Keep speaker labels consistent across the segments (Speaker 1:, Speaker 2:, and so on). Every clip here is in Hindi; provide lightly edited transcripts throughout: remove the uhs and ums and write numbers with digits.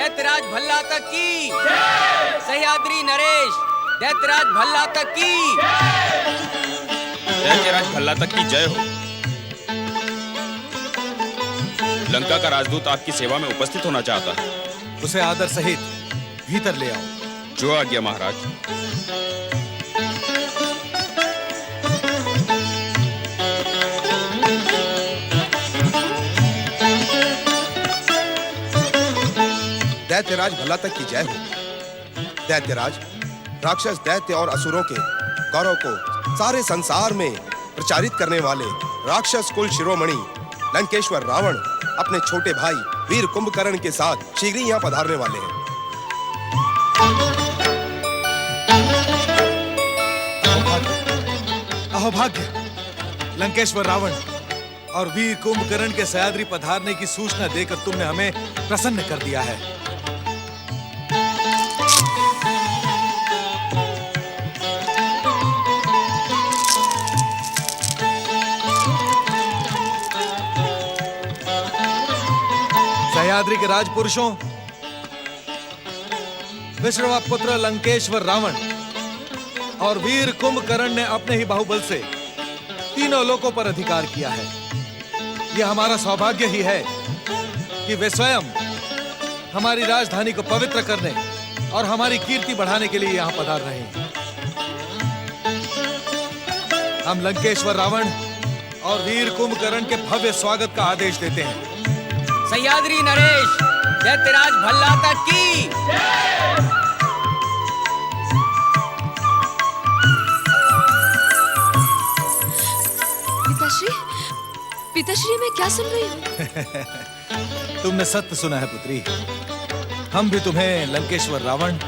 Speaker 1: दैत्यराज भल्ला तक की, सह्याद्री नरेश दैत्यराज भल्ला तक की,
Speaker 2: दैत्यराज भल्ला तक की जय हो। लंका का राजदूत आपकी सेवा में उपस्थित होना चाहता है।
Speaker 3: उसे आदर सहित भीतर ले आओ।
Speaker 2: जो आज्ञा महाराज।
Speaker 4: दैत्यराज भल्ला तक की जय हो। दैत्यराज, राक्षस दैत्य और असुरों के गौरव को सारे संसार में प्रचारित करने वाले राक्षस कुल शिरोमणि लंकेश्वर रावण अपने छोटे भाई वीर कुंभकर्ण के साथ शीघ्र ही यहाँ पधारने वाले हैं।
Speaker 3: अहोभाग्य, लंकेश्वर रावण और वीर कुंभकर्ण के सह्याद्री पधारने की सूचना देकर तुमने हमें प्रसन्न कर दिया है। सह्याद्री के राजपुरुषों, विश्रवा पुत्र लंकेश्वर रावण और वीर कुंभकर्ण ने अपने ही बाहुबल से तीनों लोकों पर अधिकार किया है। यह हमारा सौभाग्य ही है कि वे स्वयं हमारी राजधानी को पवित्र करने और हमारी कीर्ति बढ़ाने के लिए यहाँ पधार रहे हैं। हम लंकेश्वर रावण और वीर कुंभकर्ण के भव्य स्वागत का आदेश देते हैं।
Speaker 1: सह्याद्री नरेश दैत्यराज भल्ला तक की,
Speaker 5: पिताश्री, पिताश्री मैं क्या सुन रही हूँ?
Speaker 3: तुमने सत्य सुना है पुत्री। हम भी तुम्हें लंकेश्वर रावण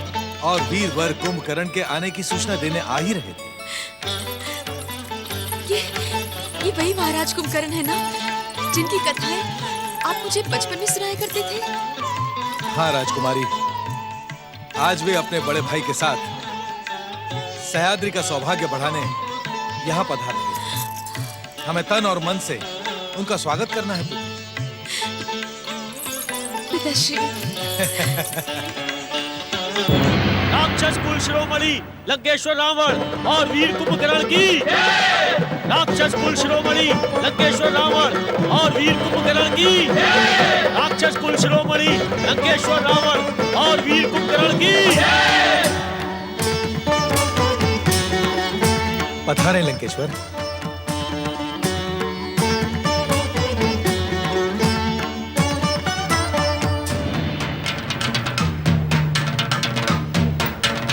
Speaker 3: और वीर वर कुंभकर्ण के आने की सूचना देने आ ही रहे थे।
Speaker 5: ये वही महाराज कुंभकर्ण है ना, जिनकी कथाएं आप मुझे बचपन में सुनाया करते थे?
Speaker 3: हाँ राजकुमारी, आज वे अपने बड़े भाई के साथ सह्याद्री का सौभाग्य बढ़ाने यहाँ पधार रहे हैं। हमें तन और मन से उनका स्वागत करना है पुत्री।
Speaker 5: पिताश्री।
Speaker 6: राक्षस कुल शिरोमणि लंकेश्वर रावण और वीर कुंभकर्ण की, राक्षस कुल शिरोमणि लंकेश्वर रावण और वीर कुंभकर्ण की, राक्षस कुल शिरोमणि लंकेश्वर रावण और वीर कुंभकर्ण की।
Speaker 3: पधारें लंकेश्वर।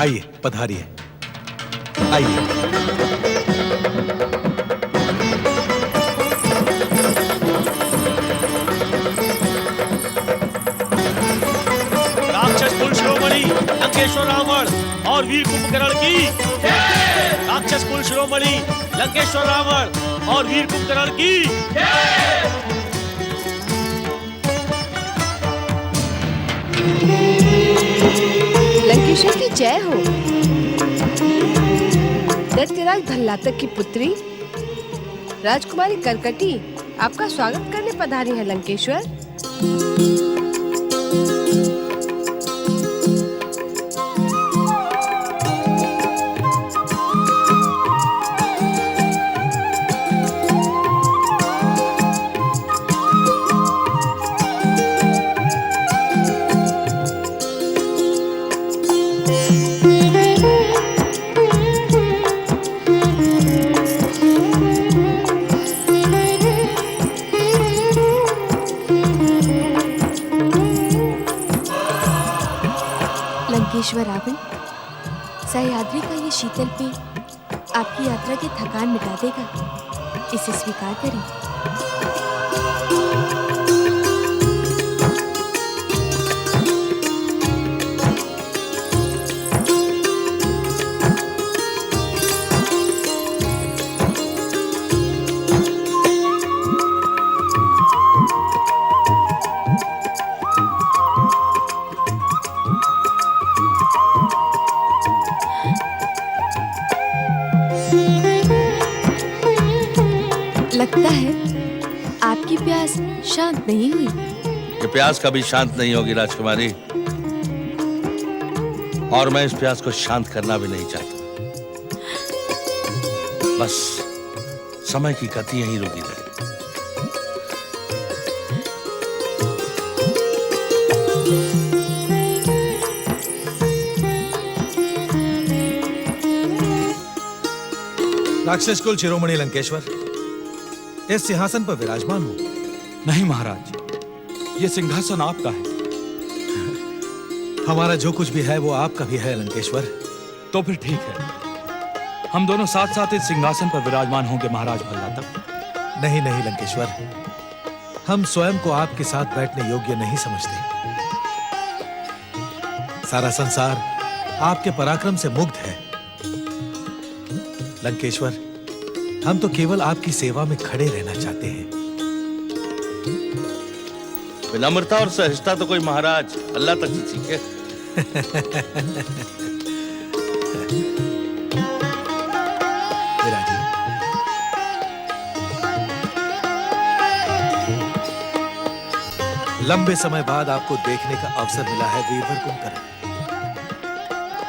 Speaker 3: आइए, पधारिए, आइए।
Speaker 6: राक्षस कुल शिरोमणि लंकेश्वर रावण और वीर कुंभकर्ण की, राक्षस कुल शिरोमणि लंकेश्वर रावण और वीर कुंभकर्ण की।
Speaker 7: लंकेश्वर की जय हो। दैत्यराज भल्ला तक की पुत्री राजकुमारी करकटी आपका स्वागत करने पधारी है लंकेश्वर।
Speaker 5: लंकेश्वर रावण, सह्याद्री का ये शीतल पेय आपकी यात्रा की थकान मिटा देगा, इसे स्वीकार करें। लगता है आपकी प्यास शांत नहीं हुई।
Speaker 8: ये प्यास कभी शांत नहीं होगी राजकुमारी। और मैं इस प्यास को शांत करना भी नहीं चाहता। बस समय की गति यहीं रुकी रहे।
Speaker 3: राक्षस कुल शिरोमणि लंकेश्वर, इस सिंहासन पर विराजमान हो।
Speaker 2: नहीं महाराज, ये सिंहासन आपका है।
Speaker 3: हमारा जो कुछ भी है वो आपका भी है लंकेश्वर।
Speaker 2: तो फिर ठीक है, हम दोनों साथ साथ इस सिंहासन पर विराजमान होंगे महाराज भल्ला तक।
Speaker 3: नहीं नहीं लंकेश्वर, हम स्वयं को आपके साथ बैठने योग्य नहीं समझते। सारा संसार आपके पराक्रम से मुग्ध है। लंकेश्वर, हम तो केवल आपकी सेवा में खड़े रहना चाहते हैं।
Speaker 8: विनम्रता और सहजता तो कोई महाराज अल्लाह तक से सीखे।
Speaker 3: विराजी, लंबे समय बाद आपको देखने का अवसर मिला है वीरवर कुंभकर्ण।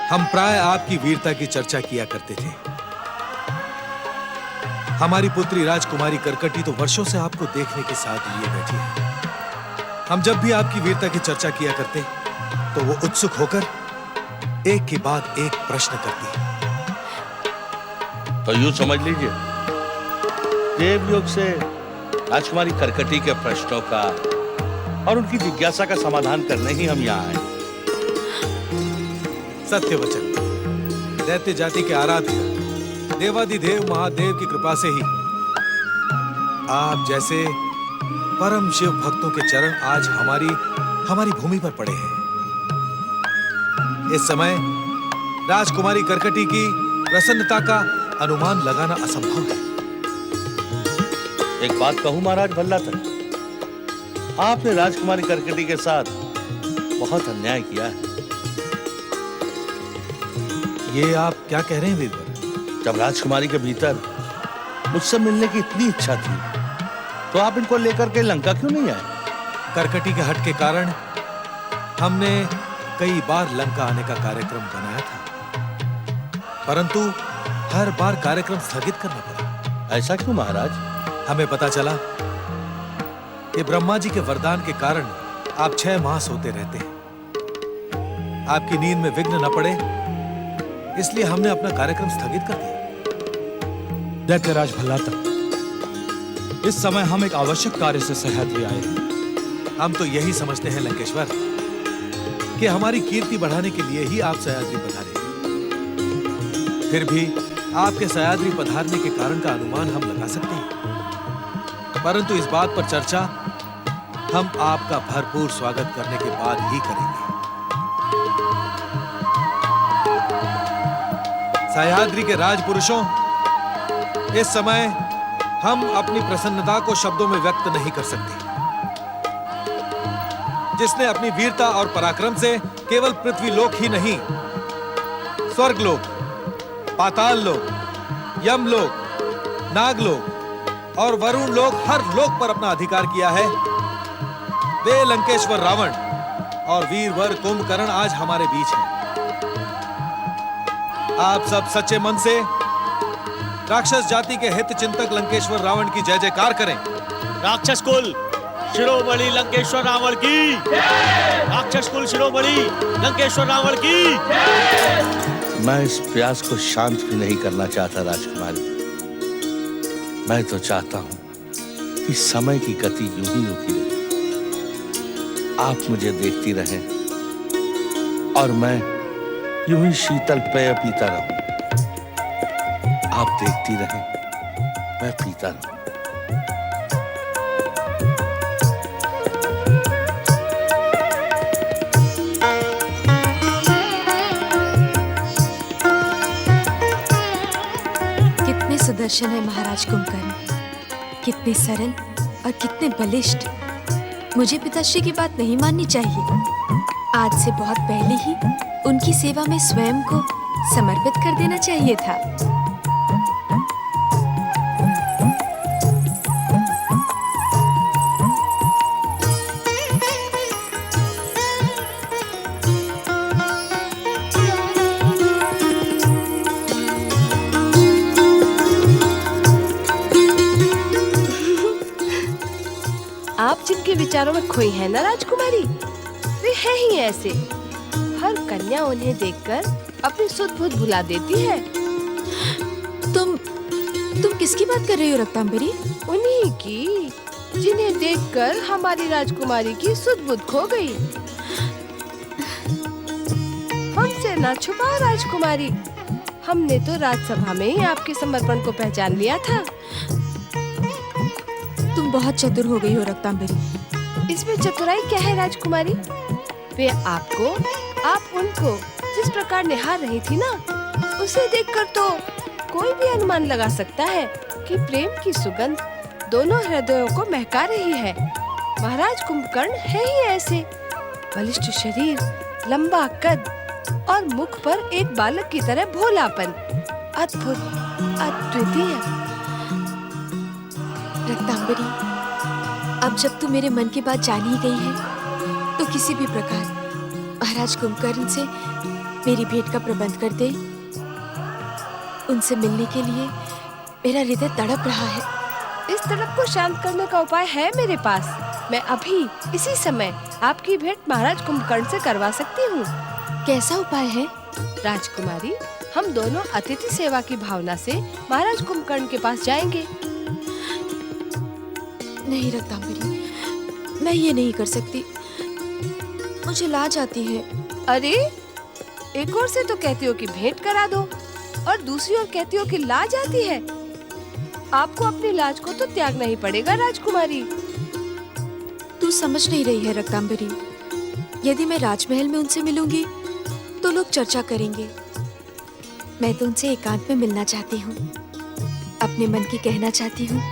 Speaker 3: हम प्राय आपकी वीरता की चर्चा किया करते थे। हमारी पुत्री राजकुमारी करकटी तो वर्षों से आपको देखने के साथ लिए बैठी है। हम जब भी आपकी वीरता की चर्चा किया करते तो वो उत्सुक होकर एक के बाद एक प्रश्न करती।
Speaker 8: तो यूं समझ लीजिए, देवयोग से राजकुमारी करकटी के प्रश्नों का और उनकी जिज्ञासा का समाधान करने ही हम यहाँ आए।
Speaker 3: सत्य वचन, दैत्य जाति के आराध्य देवादिदेव महादेव की कृपा से ही आप जैसे परम शिव भक्तों के चरण आज हमारी भूमि पर पड़े हैं। इस समय राजकुमारी करकटी की प्रसन्नता का अनुमान लगाना असंभव है।
Speaker 8: एक बात कहूं महाराज भल्ला तक, आपने राजकुमारी करकटी के साथ बहुत अन्याय किया है।
Speaker 3: ये आप क्या कह रहे हैं वीरवर?
Speaker 8: जब राजकुमारी के भीतर मुझसे मिलने की इतनी इच्छा थी तो आप इनको लेकर के लंका क्यों नहीं आए?
Speaker 3: करकटी के हट के कारण हमने कई बार लंका आने का कार्यक्रम बनाया था, परंतु हर बार कार्यक्रम स्थगित करना पड़ा।
Speaker 8: ऐसा क्यों महाराज?
Speaker 3: हमें पता चला कि ब्रह्मा जी के वरदान के कारण आप 6 माह सोते रहते हैं। आपकी नींद में विघ्न न पड़े इसलिए हमने अपना कार्यक्रम स्थगित कर दिया।
Speaker 2: दैत्यराज भल्ला तक, इस समय हम एक आवश्यक कार्य से सह्याद्री आए हैं।
Speaker 3: हम तो यही समझते हैं लंकेश्वर कि हमारी कीर्ति बढ़ाने के लिए ही आप सह्याद्री पधारे। फिर भी आपके सह्याद्री पधारने के कारण का अनुमान हम लगा सकते हैं, परंतु इस बात पर चर्चा हम आपका भरपूर स्वागत करने के बाद ही करेंगे। सह्याद्री के राजपुरुषों, इस समय हम अपनी प्रसन्नता को शब्दों में व्यक्त नहीं कर सकते। जिसने अपनी वीरता और पराक्रम से केवल पृथ्वी लोक ही नहीं, स्वर्ग लोक, पाताल लोक, यम लोक, नाग लोक और वरुण लोक, हर लोक पर अपना अधिकार किया है, वे लंकेश्वर रावण और वीरवर कुंभकर्ण आज हमारे बीच हैं। आप सब सच्चे मन से राक्षस जाति के हित चिंतक लंकेश्वर रावण की जय जयकार करें।
Speaker 6: राक्षस कुल शिरोमणि लंकेश्वर रावण की, राक्षस कुल शिरोमणि लंकेश्वर रावण की।
Speaker 8: मैं इस प्यास को शांत भी नहीं करना चाहता राजकुमारी। मैं तो चाहता हूं कि समय की गति यूं ही रुकी रहे। आप मुझे देखती रहें और मैं यूं ही शीतल पेय पीता रहूं। आप देखती रहें, मैं पीता रहूं।
Speaker 5: कितने सुदर्शन है महाराज कुंभकर्ण, कितने सरल और कितने बलिष्ठ। मुझे पिताश्री की बात नहीं माननी चाहिए। आज से बहुत पहले ही उनकी सेवा में स्वयं को समर्पित कर देना चाहिए था।
Speaker 7: उनके विचारों में खोई है ना राजकुमारी। वे है ही ऐसे, हर कन्या उन्हें देखकर अपनी सुध बुध भुला देती है।
Speaker 5: तुम किसकी बात कर रही हो रक्तांबरी?
Speaker 7: उन्हीं की, जिन्हें देखकर हमारी राजकुमारी की सुध बुध खो गई। हमसे ना छुपाओ राजकुमारी, हमने तो राजसभा में ही आपके समर्पण को पहचान लिया था।
Speaker 5: तुम बहुत चतुर हो गई हो रक्तांबरी।
Speaker 7: इसमें चतुराई क्या है राजकुमारी? वे आपको, आप उनको जिस प्रकार निहार रही थी ना, उसे देखकर तो कोई भी अनुमान लगा सकता है कि प्रेम की सुगंध दोनों हृदयों को महका रही है। महाराज कुंभकर्ण है ही ऐसे, बलिष्ठ शरीर, लंबा कद और मुख पर एक बालक की तरह भोलापन, अद्भुत, अद्वितीय।
Speaker 5: रक्तांबरी, अब जब तू मेरे मन की बात जान ही गई है, तो किसी भी प्रकार महाराज कुंभकर्ण से मेरी भेंट का प्रबंध कर दे। उनसे मिलने के लिए मेरा हृदय तड़प रहा है।
Speaker 7: इस तड़प को शांत करने का उपाय है मेरे पास। मैं अभी इसी समय आपकी भेंट महाराज कुंभकर्ण से करवा सकती हूँ।
Speaker 5: कैसा उपाय है?
Speaker 7: राजकुमारी, हम दोनों अतिथि सेवा की भावना से महाराज कुंभकर्ण के पास जाएंगे।
Speaker 5: नहीं रक्तांबरी, मैं ये नहीं कर सकती, मुझे लाज आती है।
Speaker 7: अरे, एक ओर से तो कहती हो कि भेंट करा दो और दूसरी ओर कहती हो कि लाज आती है। आपको अपनी लाज को तो त्यागना ही पड़ेगा राजकुमारी।
Speaker 5: तू समझ नहीं रही है रक्तांबरी। यदि मैं राजमहल में उनसे मिलूंगी तो लोग चर्चा करेंगे। मैं तो उनसे एकांत में मिलना चाहती हूँ, अपने मन की कहना चाहती हूँ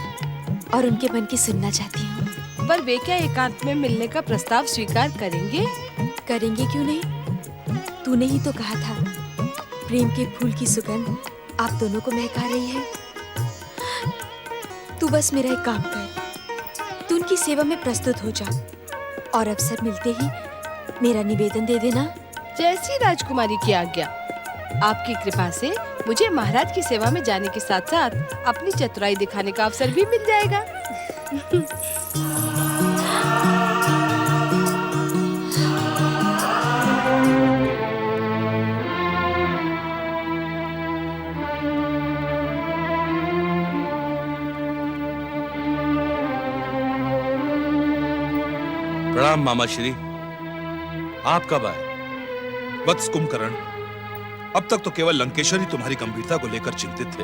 Speaker 5: और उनके मन की सुनना चाहती हूँ।
Speaker 7: पर वे क्या एकांत में मिलने का प्रस्ताव स्वीकार करेंगे?
Speaker 5: करेंगे क्यों नहीं? तूने ही तो कहा था, प्रेम के फूल की सुगंध आप दोनों को महका रही है। तू बस मेरा एक काम कर, तू उनकी सेवा में प्रस्तुत हो जा और अवसर मिलते ही मेरा निवेदन दे देना।
Speaker 7: जैसी राजकुमारी की आज्ञा। आपकी कृपा से मुझे महाराज की सेवा में जाने के साथ साथ अपनी चतुराई दिखाने का अवसर भी मिल जाएगा।
Speaker 8: प्रणाम मामा श्री। आप कब आए?
Speaker 2: वत्स कुंभकर्ण, अब तक तो केवल लंकेश्वर ही तुम्हारी गंभीरता को लेकर चिंतित थे।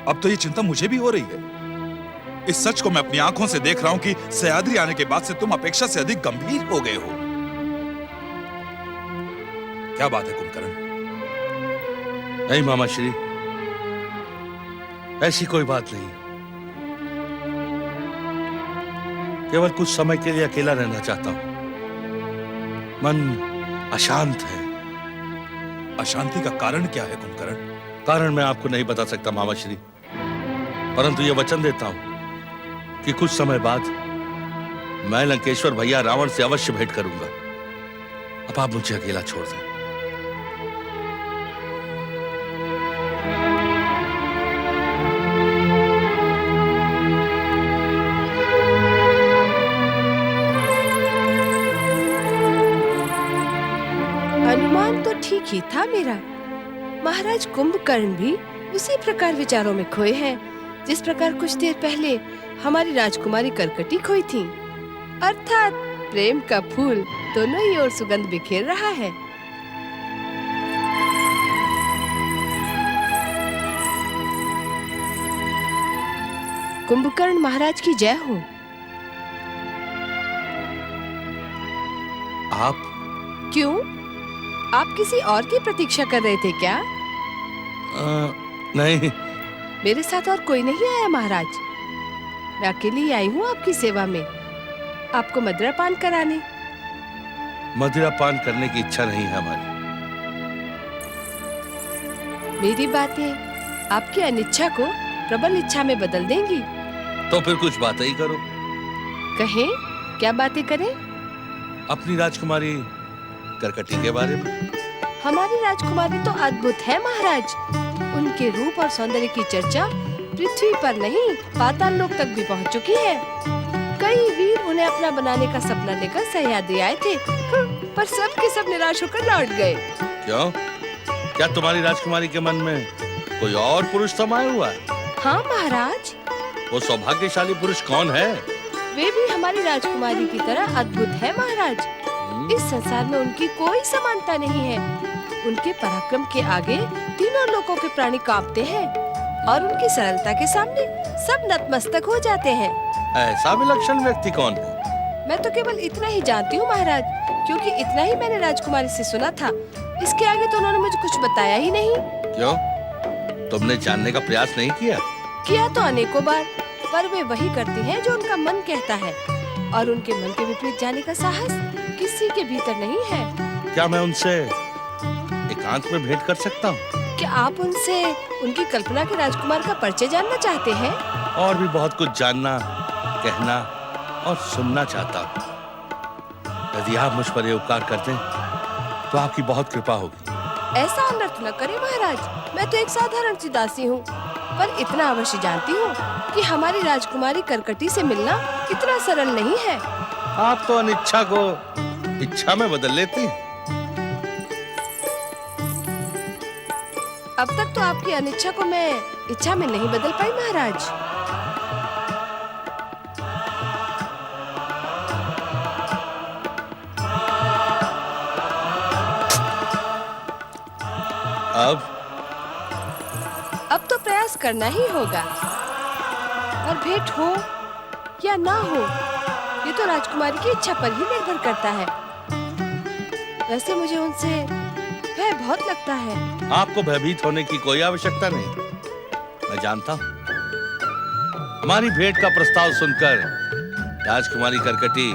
Speaker 2: अब तो ये चिंता मुझे भी हो रही है। इस सच को मैं अपनी आंखों से देख रहा हूं कि सह्याद्री आने के बाद से तुम अपेक्षा से अधिक गंभीर हो गए हो। क्या बात है कुंभकर्ण?
Speaker 8: नहीं मामा श्री, ऐसी कोई बात नहीं। केवल कुछ समय के लिए अकेला रहना चाहता हूं। मन अशांत है।
Speaker 2: अशांति का कारण क्या है कुंभकर्ण?
Speaker 8: कारण मैं आपको नहीं बता सकता मामा श्री, परंतु ये वचन देता हूं कि कुछ समय बाद मैं लंकेश्वर भैया रावण से अवश्य भेंट करूंगा। अब आप मुझे अकेला छोड़ दें।
Speaker 7: अनुमान तो ठीक ही था मेरा। महाराज कुंभकर्ण भी उसी प्रकार विचारों में खोए हैं, जिस प्रकार कुछ देर पहले हमारी राजकुमारी करकटी खोई थी। अर्थात प्रेम का फूल दोनों ही ओर सुगंध बिखेर रहा है। कुंभकर्ण महाराज की जय हो।
Speaker 8: आप
Speaker 7: क्यों? आप किसी और की प्रतीक्षा कर रहे थे क्या?
Speaker 8: नहीं।
Speaker 7: मेरे साथ और कोई नहीं आया महाराज। मैं अकेली ही आई हूँ आपकी सेवा में, आपको मदिरा पान कराने।
Speaker 8: मदिरा पान करने की इच्छा नहीं है हमारी।
Speaker 7: मेरी बातें आपकी अनिच्छा को प्रबल इच्छा में बदल देंगी।
Speaker 8: तो फिर कुछ बातें ही करो।
Speaker 7: कहें, क्या बातें करें?
Speaker 8: अपनी राजकुमारी करकटी के बारे में।
Speaker 7: हमारी राजकुमारी तो अद्भुत है महाराज। उनके रूप और सौंदर्य की चर्चा पृथ्वी पर नहीं, पाताल लोक तक भी पहुंच चुकी है। कई वीर उन्हें अपना बनाने का सपना लेकर सह्याद्री आए थे, पर सब के सब निराश होकर लौट गए।
Speaker 8: क्यों? क्या तुम्हारी राजकुमारी के मन में कोई और पुरुष समाया हुआ है?
Speaker 7: हाँ महाराज,
Speaker 8: वो सौभाग्यशाली पुरुष कौन है?
Speaker 7: वे भी हमारी राजकुमारी की तरह अद्भुत है महाराज। इस संसार में उनकी कोई समानता नहीं है। उनके पराक्रम के आगे तीनों लोकों के प्राणी कांपते हैं और उनकी सरलता के सामने सब नतमस्तक हो जाते हैं।
Speaker 8: ऐसा विलक्षण व्यक्ति कौन है?
Speaker 7: मैं तो केवल इतना ही जानती हूँ महाराज, क्योंकि इतना ही मैंने राजकुमारी से सुना था। इसके आगे तो उन्होंने मुझे कुछ बताया ही नहीं।
Speaker 8: क्यों? तुमने जानने का प्रयास नहीं किया?
Speaker 7: किया तो अनेकों बार, पर वे वही करती हैं जो उनका मन कहता है, और उनके मन के विपरीत जाने का साहस किसी के भीतर नहीं है।
Speaker 8: क्या मैं उनसे एकांत में भेंट कर सकता हूँ?
Speaker 7: क्या आप उनसे उनकी कल्पना के राजकुमार का परिचय जानना चाहते हैं?
Speaker 8: और भी बहुत कुछ जानना, कहना और सुनना चाहता हूँ। यदि आप मुझ पर ये उपकार कर दें तो आपकी बहुत कृपा होगी।
Speaker 7: ऐसा अनर्थ न करें महाराज, मैं तो एक साधारण सी दासी हूँ, पर इतना अवश्य जानती हूँ कि हमारी राजकुमारी करकटी से मिलना इतना सरल नहीं है।
Speaker 8: आप तो अनिच्छा को इच्छा में बदल लेती हैं।
Speaker 7: अब तक तो आपकी अनिच्छा को मैं इच्छा में नहीं बदल पाई महाराज। अब तो प्रयास करना ही होगा, और भेंट हो या ना हो ये तो राजकुमारी की इच्छा पर ही निर्भर करता है। वैसे मुझे उनसे भय बहुत लगता है।
Speaker 8: आपको भयभीत होने की कोई आवश्यकता नहीं। मैं जानता हूँ हमारी भेंट का प्रस्ताव सुनकर राजकुमारी करकटी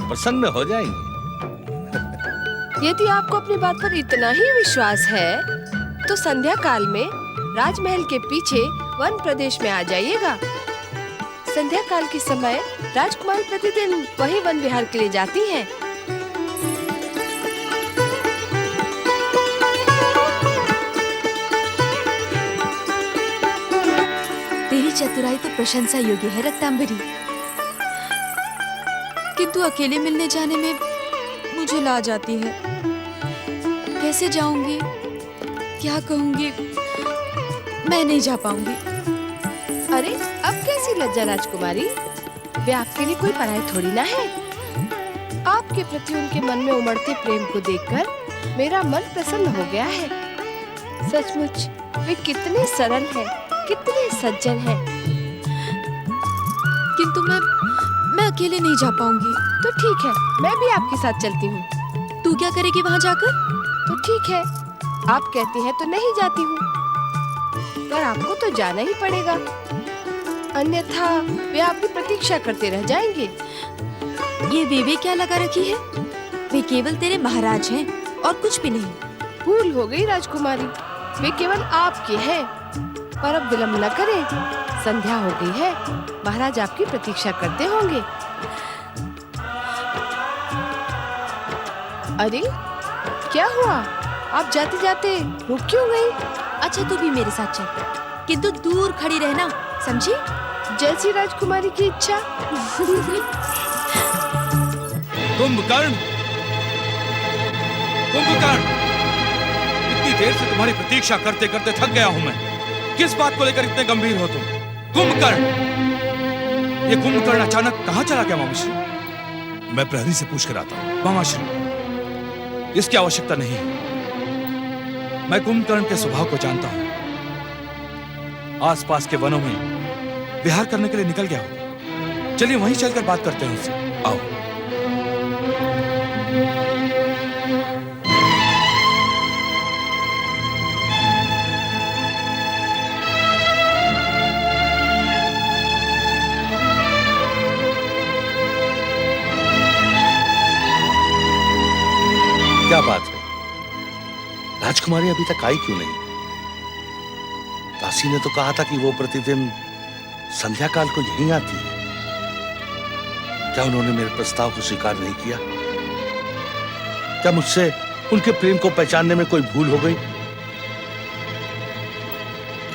Speaker 8: प्रसन्न हो जाएंगी।
Speaker 7: यदि आपको अपनी बात पर इतना ही विश्वास है तो संध्या काल में राजमहल के पीछे वन प्रदेश में आ जाइएगा। संध्या काल के समय राजकुमारी प्रतिदिन वही वन विहार के लिए जाती हैं।
Speaker 5: तेरी चतुराई तो प्रशंसा योग्य है रक्तांबरी, किंतु अकेले मिलने जाने में मुझे लाज आती है। कैसे जाऊंगी, क्या कहूंगी, मैं नहीं जा पाऊंगी।
Speaker 7: अरे अब कैसी लज्जा राजकुमारी, वे आपके लिए कोई पराई थोड़ी ना है। आपके प्रति उनके मन में उमड़ते प्रेम को देखकर मेरा मन प्रसन्न हो गया है। सचमुच वे कितने सरल हैं, कितने सज्जन हैं।
Speaker 5: किंतु मैं अकेले नहीं जा पाऊंगी।
Speaker 7: तो ठीक है, मैं भी आपके साथ चलती हूँ।
Speaker 5: तू क्या करेगी वहाँ जाकर?
Speaker 7: तो ठीक है, आप कहती हैं तो नहीं जाती हूँ, पर आपको तो जाना ही पड़ेगा, अन्यथा वे आपकी प्रतीक्षा करते रह जाएंगे।
Speaker 5: ये वे क्या लगा रखी है? वे केवल तेरे महाराज हैं और कुछ भी नहीं।
Speaker 7: भूल हो गई राजकुमारी, वे केवल आपके हैं। पर अब विलंब न करें, संध्या हो गई है, महाराज आपकी प्रतीक्षा करते होंगे। अरे क्या हुआ, आप जाते जाते रुक क्यों गई?
Speaker 5: अच्छा तू भी मेरे साथ चल, किंतु दूर खड़ी रहना, समझी?
Speaker 7: जैसी राजकुमारी की इच्छा।
Speaker 2: कुंभकर्ण, कुंभकर्ण, इतनी देर से तुम्हारी प्रतीक्षा करते करते थक गया हूं मैं। किस बात को लेकर इतने गंभीर हो तुम? कुंभकर्ण, ये कुंभकर्ण अचानक कहां चला गया मामाश्री? मैं प्रहरी से पूछ कर आता हूं। मामाश्री, इसकी आवश्यकता नहीं है। मैं कुंभकर्ण के स्वभाव को जानता हूं। आसपास के वनों में विहार करने के लिए निकल गया होगा। चलिए वहीं चलकर बात करते हैं उससे। आओ।
Speaker 8: क्या बात है, राजकुमारी अभी तक आई क्यों नहीं? दासी ने तो कहा था कि वो प्रतिदिन संध्या काल को यहीं आती है। क्या उन्होंने मेरे प्रस्ताव को स्वीकार नहीं किया? क्या मुझसे उनके प्रेम को पहचानने में कोई भूल हो गई?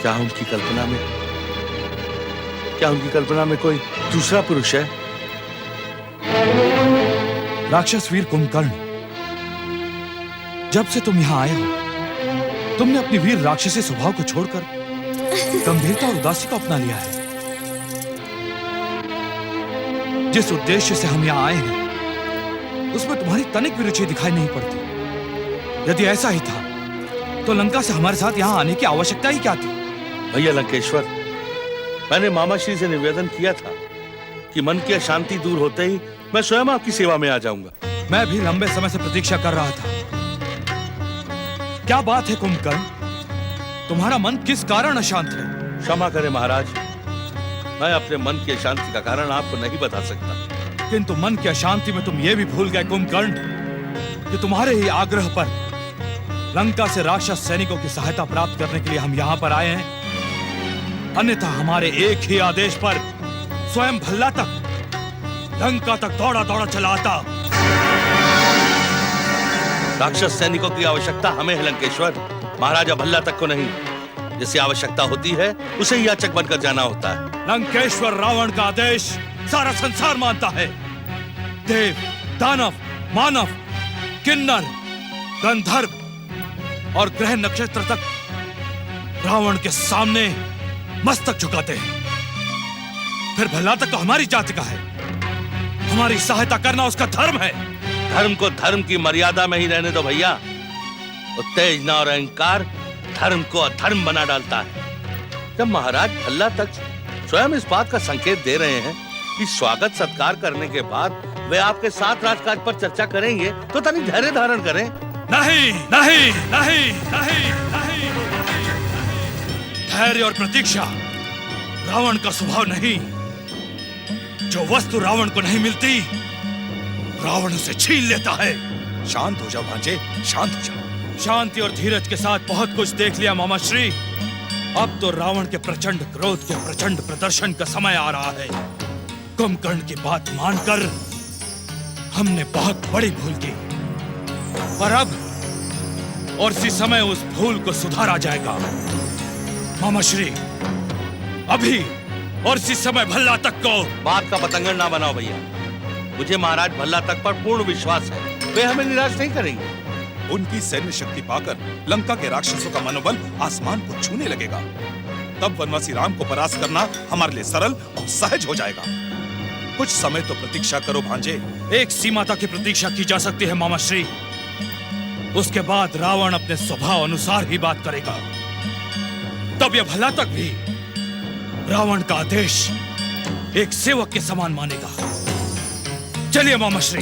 Speaker 8: क्या उनकी कल्पना में कोई दूसरा पुरुष है?
Speaker 3: राक्षस वीर कुंभकर्ण, जब से तुम यहां आए हो, तुमने अपनी वीर राक्षसी स्वभाव को छोड़कर गंभीरता और उदासी को अपना लिया है। जिस उद्देश्य से हम यहां आए हैं, उसमें तुम्हारी तनिक भी रुचि दिखाई नहीं पड़ती। यदि ऐसा ही था, तो लंका से हमारे साथ यहां आने की आवश्यकता ही क्या थी?
Speaker 8: भैया लंकेश्वर, मैंने मामा श्री से निवेदन किया था कि मन की अशांति दूर होते ही मैं स्वयं आपकी सेवा में आ जाऊंगा।
Speaker 3: मैं भी लंबे समय से प्रतीक्षा कर रहा था। क्या बात है कुंभकर्ण, तुम्हारा मन किस कारण अशांत है?
Speaker 8: क्षमा करें महाराज, मैं अपने मन की अशांति का कारण आपको नहीं बता सकता।
Speaker 3: किंतु मन की अशांति में तुम ये भी भूल गए कुंभकर्ण कि तुम्हारे ही आग्रह पर लंका से राक्षस सैनिकों की सहायता प्राप्त करने के लिए हम यहाँ पर आए हैं। अन्यथा हमारे एक ही आदेश पर स्वयं भल्ला तक लंका तक दौड़ा दौड़ा चला आता।
Speaker 8: राक्षस सैनिकों की आवश्यकता हमें है लंकेश्वर, महाराजा भल्ला तक को नहीं। जिसे आवश्यकता होती है उसे ही याचक बनकर जाना होता है।
Speaker 3: लंकेश्वर रावण का आदेश सारा संसार मानता है। देव, दानव, मानव, किन्नर, गंधर्व और ग्रह नक्षत्र तक रावण के सामने मस्तक झुकाते हैं। फिर भला तक तो हमारी जाति का है। हमारी सहायता करना उसका धर्म है।
Speaker 8: धर्म को धर्म की मर्यादा में ही रहने दो भैया। उत्तेजना और अहंकार धर्म को अधर्म बना डालता है। जब महाराज भल्ला तक स्वयं इस बात का संकेत दे रहे हैं कि स्वागत सत्कार करने के बाद वे आपके साथ राजकाज पर चर्चा करेंगे, तो तनिक धैर्य धारण करें।
Speaker 3: नहीं नहीं नहीं नहीं नहीं, धैर्य और प्रतीक्षा रावण का स्वभाव नहीं। जो वस्तु रावण को नहीं मिलती, रावण उसे छीन लेता है।
Speaker 2: शांत हो जाओ भांजे, शांत हो जाओ।
Speaker 3: शांति और धीरज के साथ बहुत कुछ देख लिया मामा श्री। अब तो रावण के प्रचंड क्रोध के प्रचंड प्रदर्शन का समय आ रहा है। कुंभकर्ण की बात मानकर हमने बहुत बड़ी भूल की, पर अब और इसी समय उस भूल को सुधारा जाएगा। मामा श्री, अभी और इसी समय भल्ला तक को
Speaker 8: बात का पतंगड़ ना बनाओ भैया। मुझे महाराज भल्ला तक पर पूर्ण विश्वास है, वे हमें निराश नहीं करेंगे।
Speaker 2: उनकी सैन्य शक्ति पाकर लंका के राक्षसों का मनोबल आसमान को छूने लगेगा। तब वनवासी राम को परास्त करना हमारे लिए सरल और सहज हो जाएगा। कुछ समय तो प्रतीक्षा करो भांजे।
Speaker 3: एक सीमा तक की प्रतीक्षा की जा सकती है मामा श्री। उसके बाद रावण अपने स्वभाव अनुसार ही बात करेगा। तब यह भला तक भी रावण का आदेश एक सेवक के समान मानेगा। चलिए मामा श्री।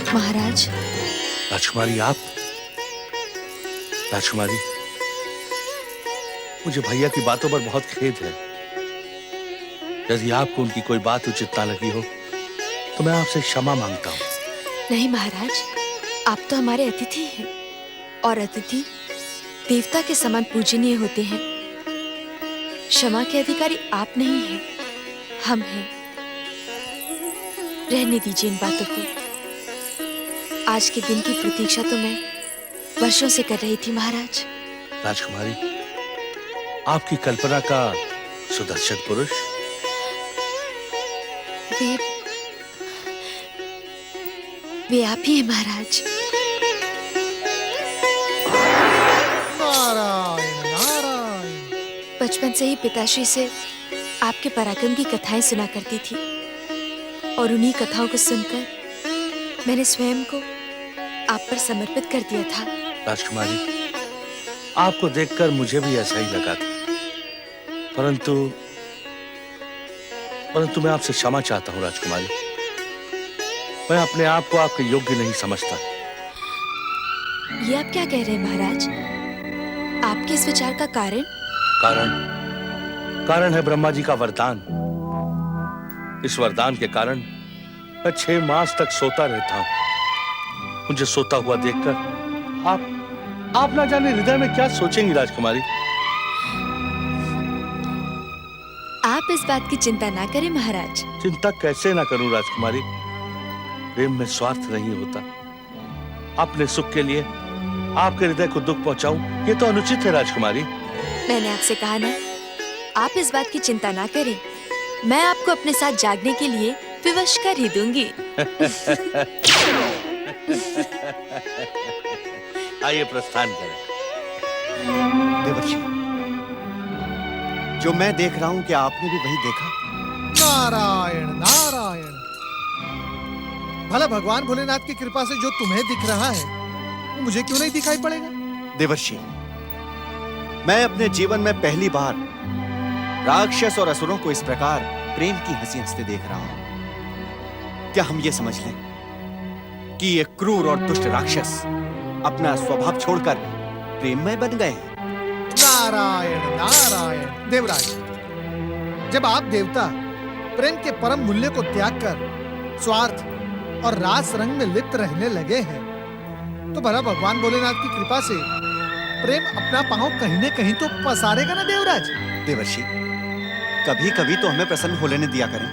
Speaker 5: महाराज,
Speaker 8: राजकुमारी आप? राजकुमारी, मुझे भैया की बातों पर बहुत खेद है। यदि आपको उनकी कोई बात उचित ना लगी हो, तो मैं आपसे क्षमा मांगता हूँ।
Speaker 5: नहीं महाराज, आप तो हमारे अतिथि हैं और अतिथि देवता के समान पूजनीय होते हैं। क्षमा के अधिकारी आप नहीं हैं, हम हैं। रहने दीजिए इन बातों को। आज के दिन की प्रतीक्षा तो मैं वर्षों से कर रही थी महाराज।
Speaker 8: राजकुमारी, आपकी कल्पना का सुदर्शन पुरुष
Speaker 5: वे आप ही हैं महाराज।
Speaker 9: नारायण नारायण।
Speaker 5: बचपन से ही पिताश्री से आपके पराक्रम की कथाएं सुना करती थी और उन्हीं कथाओं को सुनकर मैंने स्वयं को आप पर समर्पित कर दिया था।
Speaker 8: राजकुमारी, आपको देखकर मुझे भी ऐसा ही लगा था, परंतु मैं आपसे क्षमा चाहता हूँ राजकुमारी। मैं अपने आप को आपके योग्य नहीं समझता।
Speaker 5: ये आप क्या कह रहे हैं महाराज? आपके इस विचार का कारण?
Speaker 8: कारण है ब्रह्मा जी का वरदान। इस वरदान के कारण मैं 6 मास तक सोता रहता हूँ। मुझे सोता हुआ देखकर आप ना जाने हृदय में क्या सोचेंगी राजकुमारी।
Speaker 5: आप आप इस बात की चिंता ना करें महाराज।
Speaker 8: चिंता कैसे ना करूं राजकुमारी? प्रेम में स्वार्थ नहीं होता। अपने सुख के लिए आपके हृदय को दुख पहुंचाऊं, ये तो अनुचित है राजकुमारी।
Speaker 5: मैंने आपसे कहा ना, आप इस बात की चिंता ना करें। मैं आपको अपने साथ जागने के लिए विवश कर ही दूंगी।
Speaker 8: आइए प्रस्थान करें।
Speaker 10: देवर्षि, जो मैं देख रहा हूं, क्या आपने भी वही देखा?
Speaker 9: नारायण नारायण। भला भगवान भोलेनाथ की कृपा से जो तुम्हें दिख रहा है वो मुझे क्यों नहीं दिखाई पड़ेगा?
Speaker 10: देवर्षि, मैं अपने जीवन में पहली बार राक्षस और असुरों को इस प्रकार प्रेम की हंसी हंसते देख रहा हूं। क्या हम ये समझ लें कि ये क्रूर और दुष्ट राक्षस अपना स्वभाव छोड़कर प्रेममय बन गए हैं?
Speaker 9: नारायण नारायण। देवराज, जब आप देवता प्रेम के परम मूल्य को त्याग कर स्वार्थ और रास रंग में लिप्त रहने लगे हैं, तो भला भगवान भोलेनाथ की कृपा से प्रेम अपना पांव कहीं न कहीं तो पसारेगा ना देवराज?
Speaker 10: देवर्षि, कभी कभी तो हमें प्रसन्न हो लेने दिया करें।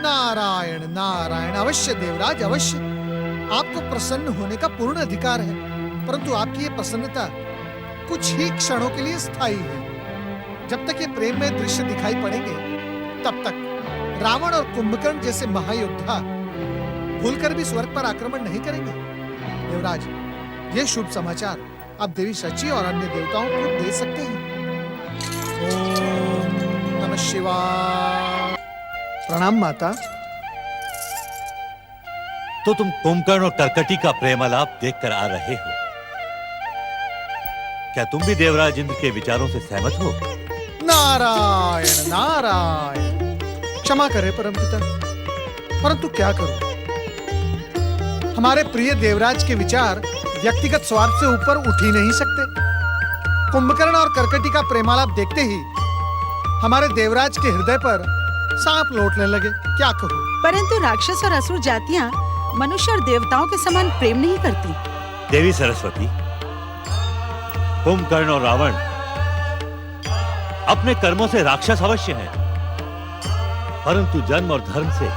Speaker 9: नारायण नारायण। अवश्य देवराज, अवश्य। आपको प्रसन्न होने का पूर्ण अधिकार है, परंतु आपकी ये प्रसन्नता कुछ ही क्षणों के लिए स्थायी है। जब तक ये प्रेम में दृश्य दिखाई पड़ेंगे, तब तक रावण और कुंभकर्ण जैसे महायोद्धा भूलकर भी स्वर्ग पर आक्रमण नहीं करेंगे। देवराज, ये शुभ समाचार आप देवी शची और अन्य देवताओं को दे सकते हैं। ओम नमः शिवाय। प्रणाम माता।
Speaker 6: तो तुम कुंभकर्ण और कर्कटी का प्रेमालाप देखकर आ रहे हो। क्या तुम भी देवराज इंद्र के विचारों से सहमत हो?
Speaker 9: नारायण नारायण। क्षमा करे परमपिता, परंतु क्या करूं? हमारे प्रिय देवराज के विचार व्यक्तिगत स्वार्थ से ऊपर उठ ही नहीं सकते। कुंभकर्ण और कर्कटी का प्रेमालाप देखते ही हमारे देवराज के हृदय पर सांप लौटने लगे। क्या कहूं?
Speaker 11: परंतु राक्षस और असुर जातियां मनुष्य और देवताओं के समान प्रेम नहीं करती।
Speaker 6: देवी सरस्वती, कुंभकर्ण और रावण अपने कर्मों से राक्षस अवश्य हैं, परंतु जन्म और धर्म से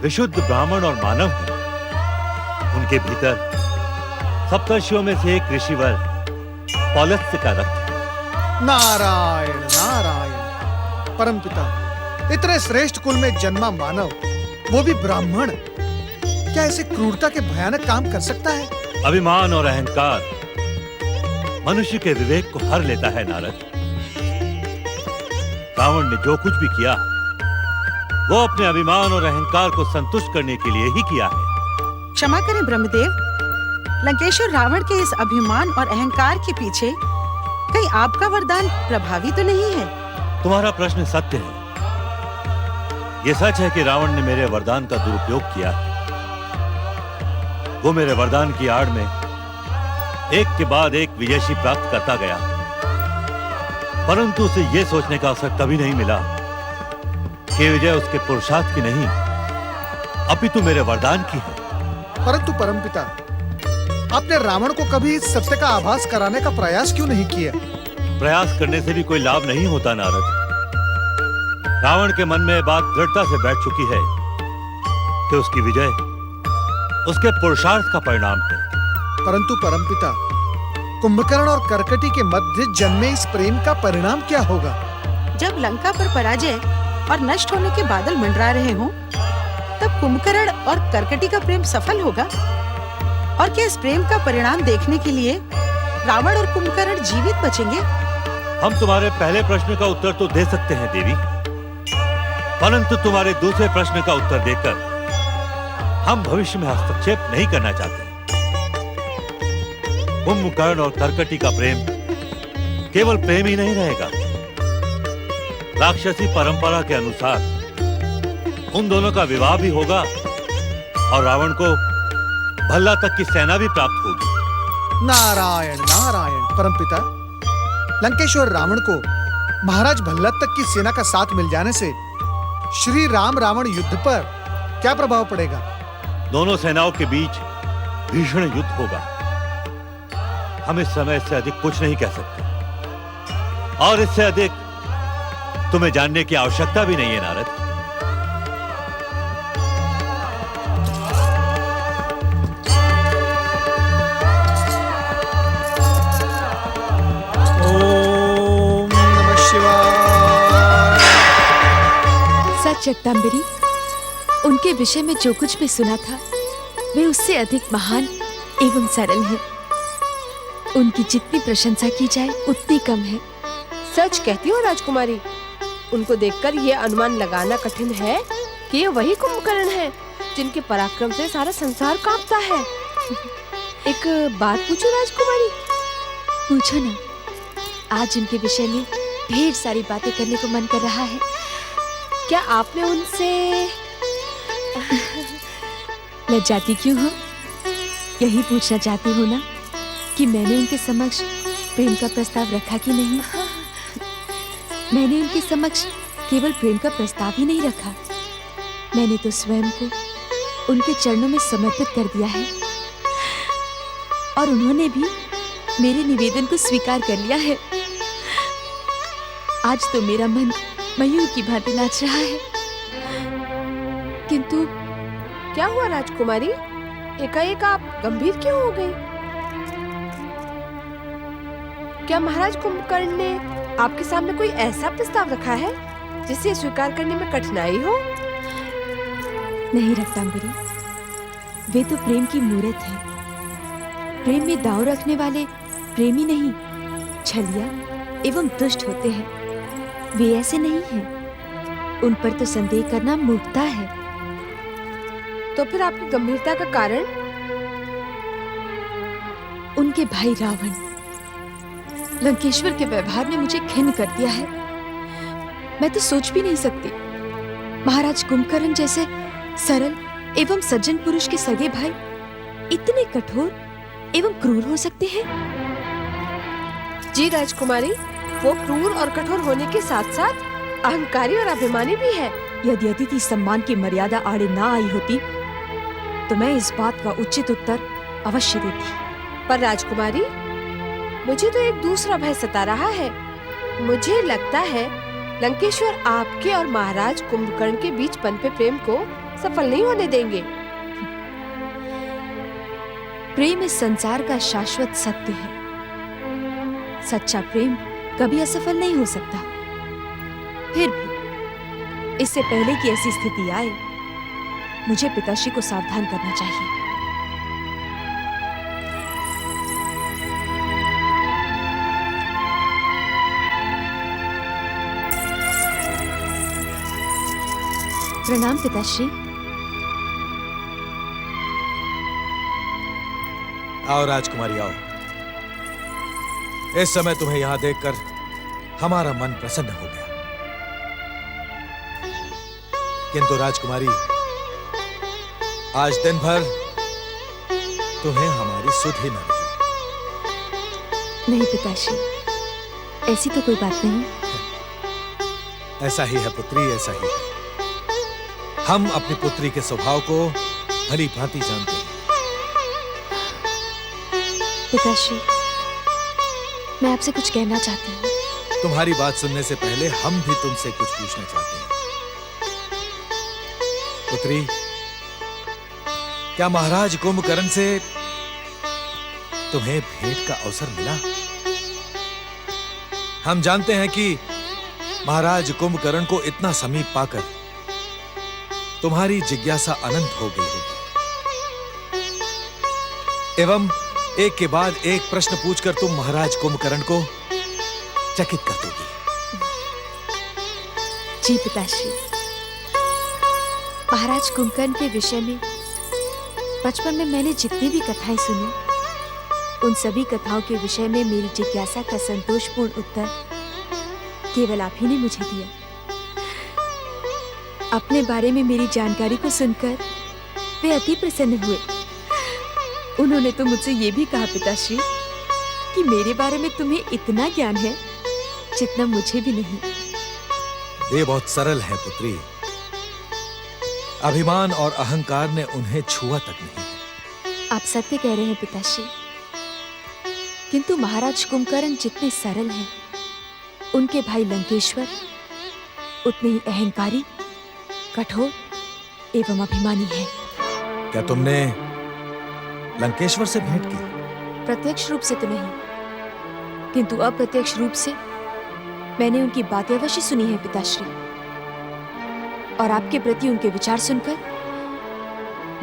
Speaker 6: विशुद्ध ब्राह्मण और मानव हैं। उनके भीतर सप्तर्षियों में से एक ऋषिवर पौलस्त्य का रक्त है।
Speaker 9: नारायण नारायण। परमपिता, इतने श्रेष्ठ कुल में जन्मा मानव, वो भी ब्राह्मण, क्या ऐसे क्रूरता के भयानक काम कर सकता है?
Speaker 6: अभिमान और अहंकार मनुष्य के विवेक को हर लेता है नारद। रावण ने जो कुछ भी किया वो अपने अभिमान और अहंकार को संतुष्ट करने के लिए ही किया है।
Speaker 11: क्षमा करें ब्रह्मदेव, लंकेश्वर रावण के इस अभिमान और अहंकार के पीछे कहीं आपका वरदान प्रभावी तो नहीं है?
Speaker 6: तुम्हारा प्रश्न सत्य है। यह सच है कि रावण ने मेरे वरदान का दुरुपयोग किया है। वो मेरे वरदान की आड़ में एक के बाद एक विजयशी प्राप्त करता गया, परंतु उसे यह सोचने का अवसर कभी नहीं मिला कि विजय उसके पुरुषार्थ की नहीं अपितु मेरे वरदान की है।
Speaker 9: परंतु परमपिता, आपने रावण को कभी इस सत्य का आभास कराने का प्रयास क्यों नहीं किया?
Speaker 6: प्रयास करने से भी कोई लाभ नहीं होता नारद। रावण के मन में यह बात दृढ़ता से बैठ चुकी है कि उसकी विजय उसके पुरुषार्थ का परिणाम है।
Speaker 9: परंतु परमपिता, कुंभकर्ण और कर्कटी के मध्य जन्मे इस प्रेम का परिणाम क्या होगा?
Speaker 11: जब लंका पर पराजय और नष्ट होने के बादल मंडरा रहे हों, तब कुंभकर्ण और कर्कटी का प्रेम सफल होगा। और क्या इस प्रेम का परिणाम देखने के लिए रावण और कुंभकर्ण जीवित बचेंगे?
Speaker 6: हम तुम्हारे पहले प्रश्न का उत्तर तो दे सकते हैं देवी, परंतु तुम्हारे दूसरे प्रश्न का उत्तर देकर हम भविष्य में हस्तक्षेप नहीं करना चाहते। कुंभकर्ण और कर्कटी का प्रेम केवल प्रेम ही नहीं रहेगा। राक्षसी परंपरा के अनुसार उन दोनों का विवाह भी होगा और रावण को भल्ला तक की सेना भी प्राप्त होगी।
Speaker 9: नारायण नारायण। परमपिता, लंकेश्वर रावण को महाराज भल्ला तक की सेना का साथ मिल जाने से श्री राम रावण युद्ध पर क्या प्रभाव पड़ेगा?
Speaker 6: दोनों सेनाओं के बीच भीषण युद्ध होगा। हम इस समय इससे अधिक कुछ नहीं कह सकते, और इससे अधिक
Speaker 12: तुम्हें जानने की आवश्यकता भी नहीं है नारद।
Speaker 9: ओम नमः शिवाय।
Speaker 5: सच जगदम्बरी, उनके विषय में जो कुछ भी सुना था वे उससे अधिक महान एवं सरल हैं। उनकी जितनी प्रशंसा की जाए उतनी कम है।
Speaker 7: सच कहती हो राजकुमारी, उनको देखकर ये अनुमान लगाना कठिन है कि ये वही कुंभकर्ण हैं जिनके पराक्रम से सारा संसार कांपता है। एक बात पूछूं राजकुमारी?
Speaker 5: पूछो ना। आज उनके विषय में ढेर सारी बातें करने को मन कर रहा है।
Speaker 7: क्या आपने उनसे
Speaker 5: लज्जाती क्यों हो? यही पूछना चाहती हो ना कि मैंने उनके समक्ष प्रेम का प्रस्ताव रखा कि नहीं? मैंने उनके समक्ष केवल प्रेम का प्रस्ताव ही नहीं रखा, मैंने तो स्वयं को उनके चरणों में समर्पित कर दिया है और उन्होंने भी मेरे निवेदन को स्वीकार कर लिया है। आज तो मेरा मन मयूर की भांति नाच रहा है।
Speaker 7: किंतु क्या हुआ राजकुमारी? एकाएक आप गंभीर क्यों हो गई? क्या महाराज कुंभकर्ण ने आपके सामने कोई ऐसा प्रस्ताव रखा है जिसे स्वीकार करने में कठिनाई हो?
Speaker 5: नहीं रत्नांबरी, वे तो प्रेम की मूर्त है। प्रेम में दांव रखने वाले प्रेमी नहीं, छलिया एवं दुष्ट होते हैं। वे ऐसे नहीं हैं। उन पर तो संदेह करना मूर्खता है।
Speaker 7: तो फिर आपकी गंभीरता का कारण?
Speaker 5: उनके भाई रावण लंकेश्वर के व्यवहार ने मुझे खिन्न कर दिया है। मैं तो सोच भी नहीं सकती महाराज कुंभकर्ण जैसे सरल एवं सज्जन पुरुष के सगे भाई इतने कठोर एवं क्रूर हो सकते हैं।
Speaker 7: जी राजकुमारी, वो क्रूर और कठोर होने के साथ साथ अहंकारी और अभिमानी भी है।
Speaker 5: यदि अतिथि सम्मान की मर्यादा आड़े ना आई होती तो मैं इस बात का उचित उत्तर अवश्य देती।
Speaker 7: पर राजकुमारी, मुझे तो एक दूसरा भय सता रहा है। मुझे लगता है लंकेश्वर आपके और महाराज कुंभकर्ण के बीच पनपे प्रेम को सफल नहीं होने देंगे।
Speaker 5: प्रेम इस संसार का शाश्वत सत्य है। सच्चा प्रेम कभी असफल नहीं हो सकता। फिर भी इससे पहले कि ऐसी स्थिति आए, मुझे पिताश्री को सावधान करना चाहिए। प्रणाम पिताश्री।
Speaker 3: आओ राजकुमारी आओ। इस समय तुम्हें यहां देखकर हमारा मन प्रसन्न हो गया। किंतु राजकुमारी, आज दिन भर तुम्हें हमारी सुध ही न रही।
Speaker 5: नहीं पिताश्री, ऐसी तो कोई बात नहीं।
Speaker 3: ऐसा ही है पुत्री, ऐसा ही है। हम अपनी पुत्री के स्वभाव को भली भांति जानते हैं।
Speaker 5: पिताश्री, मैं आपसे कुछ कहना चाहती हूँ।
Speaker 3: तुम्हारी बात सुनने से पहले हम भी तुमसे कुछ पूछना चाहते हैं। पुत्री, क्या महाराज कुंभकर्ण से तुम्हें भेंट का अवसर मिला? हम जानते हैं कि महाराज कुंभकर्ण को इतना समीप पाकर तुम्हारी जिज्ञासा अनंत हो गई होगी एवं एक के बाद एक प्रश्न पूछकर तुम महाराज कुंभकर्ण को चकित कर दोगी।
Speaker 5: जी पिताश्री, महाराज कुंभकर्ण के विषय में बचपन में मैंने जितनी भी कथाएं सुनी, उन सभी कथाओं के विषय में मेरी जिज्ञासा का संतोषपूर्ण उत्तर केवल आप ही ने मुझे दिया। अपने बारे में मेरी जानकारी को सुनकर वे अति प्रसन्न हुए। उन्होंने तो मुझसे ये भी कहा पिताश्री कि मेरे बारे में तुम्हें इतना ज्ञान है जितना मुझे भी नहीं।
Speaker 3: वे बहुत सरल है पुत्री। अभिमान और अहंकार ने उन्हें छुआ तक नहीं।
Speaker 5: आप सत्य कह रहे हैं पिताश्री, किंतु महाराज कुंभकर्ण जितने सरल हैं, उनके भाई लंकेश्वर उतने ही अहंकारी, कठोर एवं अभिमानी हैं।
Speaker 3: क्या तुमने लंकेश्वर से भेंट की?
Speaker 5: प्रत्यक्ष रूप से तो नहीं, किंतु अप्रत्यक्ष रूप से मैंने उनकी बातें अवश्य सुनी है पिताश्री, और आपके प्रति उनके विचार सुनकर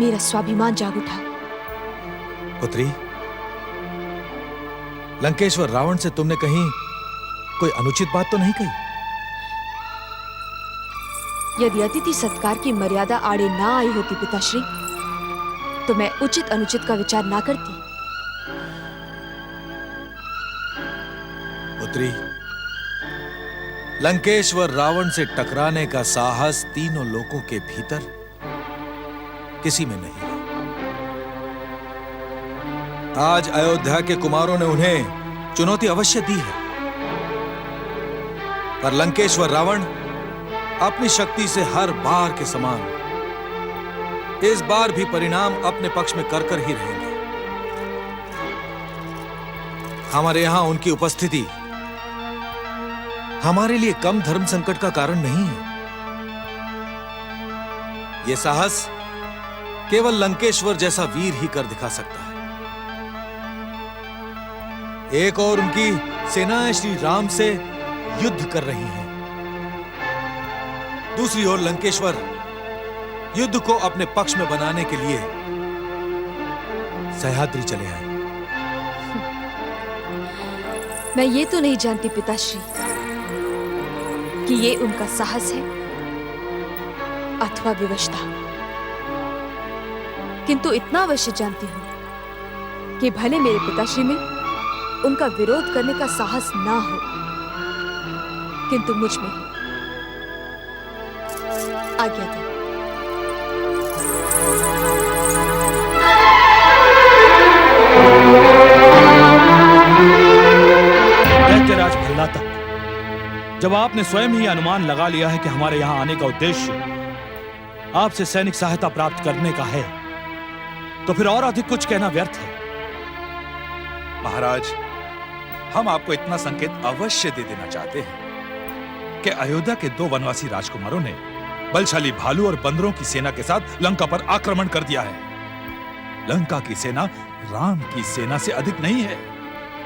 Speaker 5: मेरा स्वाभिमान जाग उठा।
Speaker 3: पुत्री, लंकेश्वर रावण से तुमने कहीं कोई अनुचित बात तो नहीं कही?
Speaker 5: यदि अतिथि सत्कार की मर्यादा आड़े ना आई होती पिताश्री, तो मैं उचित अनुचित का विचार ना करती।
Speaker 3: पुत्री, लंकेश्वर रावण से टकराने का साहस तीनों लोकों के भीतर किसी में नहीं है। आज अयोध्या के कुमारों ने उन्हें चुनौती अवश्य दी है, पर लंकेश्वर रावण अपनी शक्ति से हर बार के समान इस बार भी परिणाम अपने पक्ष में कर ही रहेंगे। हमारे यहां उनकी उपस्थिति हमारे लिए कम धर्म संकट का कारण नहीं है। यह साहस केवल लंकेश्वर जैसा वीर ही कर दिखा सकता है। एक और उनकी सेनाएं श्री राम से युद्ध कर रही हैं, दूसरी ओर लंकेश्वर युद्ध को अपने पक्ष में बनाने के लिए सह्याद्री चले आए।
Speaker 5: मैं ये तो नहीं जानती पिताश्री कि ये उनका साहस है अथवा विवशता, किंतु इतना अवश्य जानती हूं कि भले मेरे पिताश्री में उनका विरोध करने का साहस ना हो, किंतु मुझ में है। आज्ञा दो।
Speaker 12: दैत्यराज भल्लातक, जब आपने स्वयं ही अनुमान लगा लिया है कि हमारे यहां आने का उद्देश्य आपसे सैनिक सहायता प्राप्त करने का है, तो फिर और अधिक कुछ कहना व्यर्थ है।
Speaker 2: महाराज, हम आपको इतना संकेत अवश्य दे देना चाहते हैं कि अयोध्या के 2 वनवासी राजकुमारों ने बलशाली भालू और बंदरों की सेना के साथ लंका पर आक्रमण कर दिया है। लंका की सेना राम की सेना से अधिक नहीं है।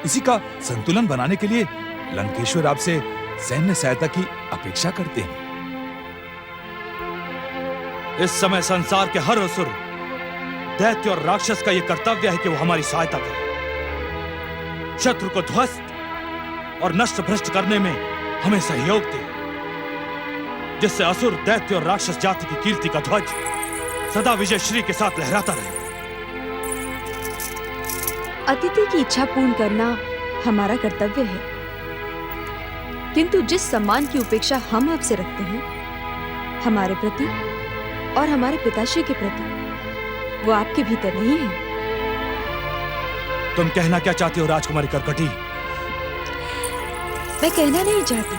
Speaker 2: इसी का संतुलन बनाने के लिए लंकेश्वर आपसे सैन्य सहायता की अपेक्षा करते हैं।
Speaker 12: इस समय संसार के हर असुर, दैत्य और राक्षस का यह कर्तव्य है कि वो हमारी सहायता करे, शत्रु को ध्वस्त और नष्ट भ्रष्ट करने में हमें सहयोग दे, जिससे असुर, दैत्य और राक्षस जाति की कीर्ति का ध्वज सदा विजयश्री के साथ लहराता रहे।
Speaker 5: अतिथि की इच्छा पूर्ण करना हमारा कर्तव्य है, किंतु जिस सम्मान की उपेक्षा हम आपसे रखते हैं हमारे प्रति और हमारे पिताश्री के प्रति, वो आपके भीतर नहीं है।
Speaker 12: तुम कहना क्या चाहती हो राजकुमारी कर्कटी?
Speaker 5: मैं कहना नहीं चाहती,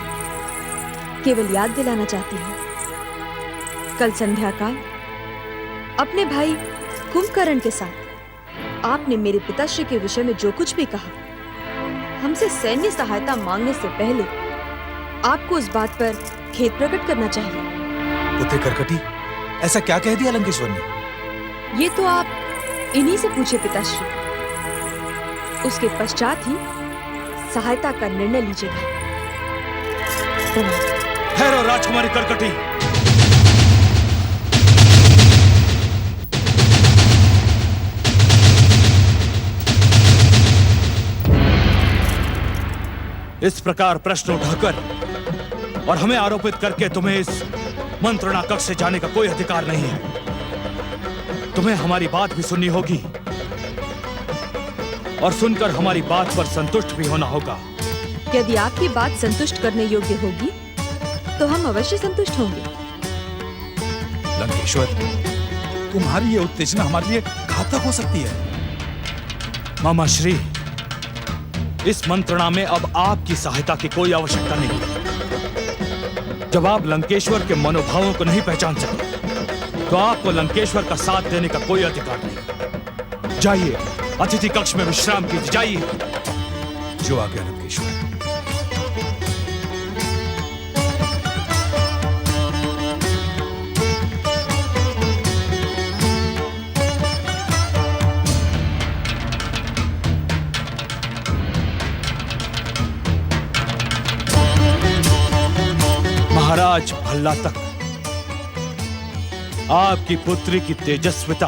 Speaker 5: केवल याद दिलाना चाहती हूँ। कल संध्या काल अपने भाई कुंभकर्ण के साथ आपने मेरे पिताश्री के विषय में जो कुछ भी कहा, हमसे सैन्य सहायता मांगने से पहले आपको उस बात पर खेद प्रकट करना चाहिए।
Speaker 3: पुत्री कर्कटी, ऐसा क्या कह दिया लंकेश्वर ने?
Speaker 5: ये तो आप इन्हीं से पूछे पिताश्री, उसके पश्चात ही सहायता का निर्णय लीजिएगा।
Speaker 12: ठहरो राजकुमारी कर्कटी, इस प्रकार प्रश्न उठाकर और हमें आरोपित करके तुम्हें इस मंत्रणा कक्ष से जाने का कोई अधिकार नहीं है। तुम्हें हमारी बात भी सुननी होगी और सुनकर हमारी बात पर संतुष्ट भी होना होगा।
Speaker 5: यदि आपकी बात संतुष्ट करने योग्य होगी तो हम अवश्य संतुष्ट होंगे।
Speaker 2: लंकेश्वर, तुम्हारी ये उत्तेजना हमारे लिए घातक हो सकती है।
Speaker 12: मामा श्री, इस मंत्रणा में अब आपकी सहायता की कोई आवश्यकता नहीं है। जब आप लंकेश्वर के मनोभावों को नहीं पहचान सके तो आपको लंकेश्वर का साथ देने का कोई अधिकार नहीं। जाइए, अतिथि कक्ष में विश्राम कीजिए, जाइए।
Speaker 2: जो आ गया लंकेश्वर।
Speaker 12: भल्ला तक आपकी पुत्री की तेजस्विता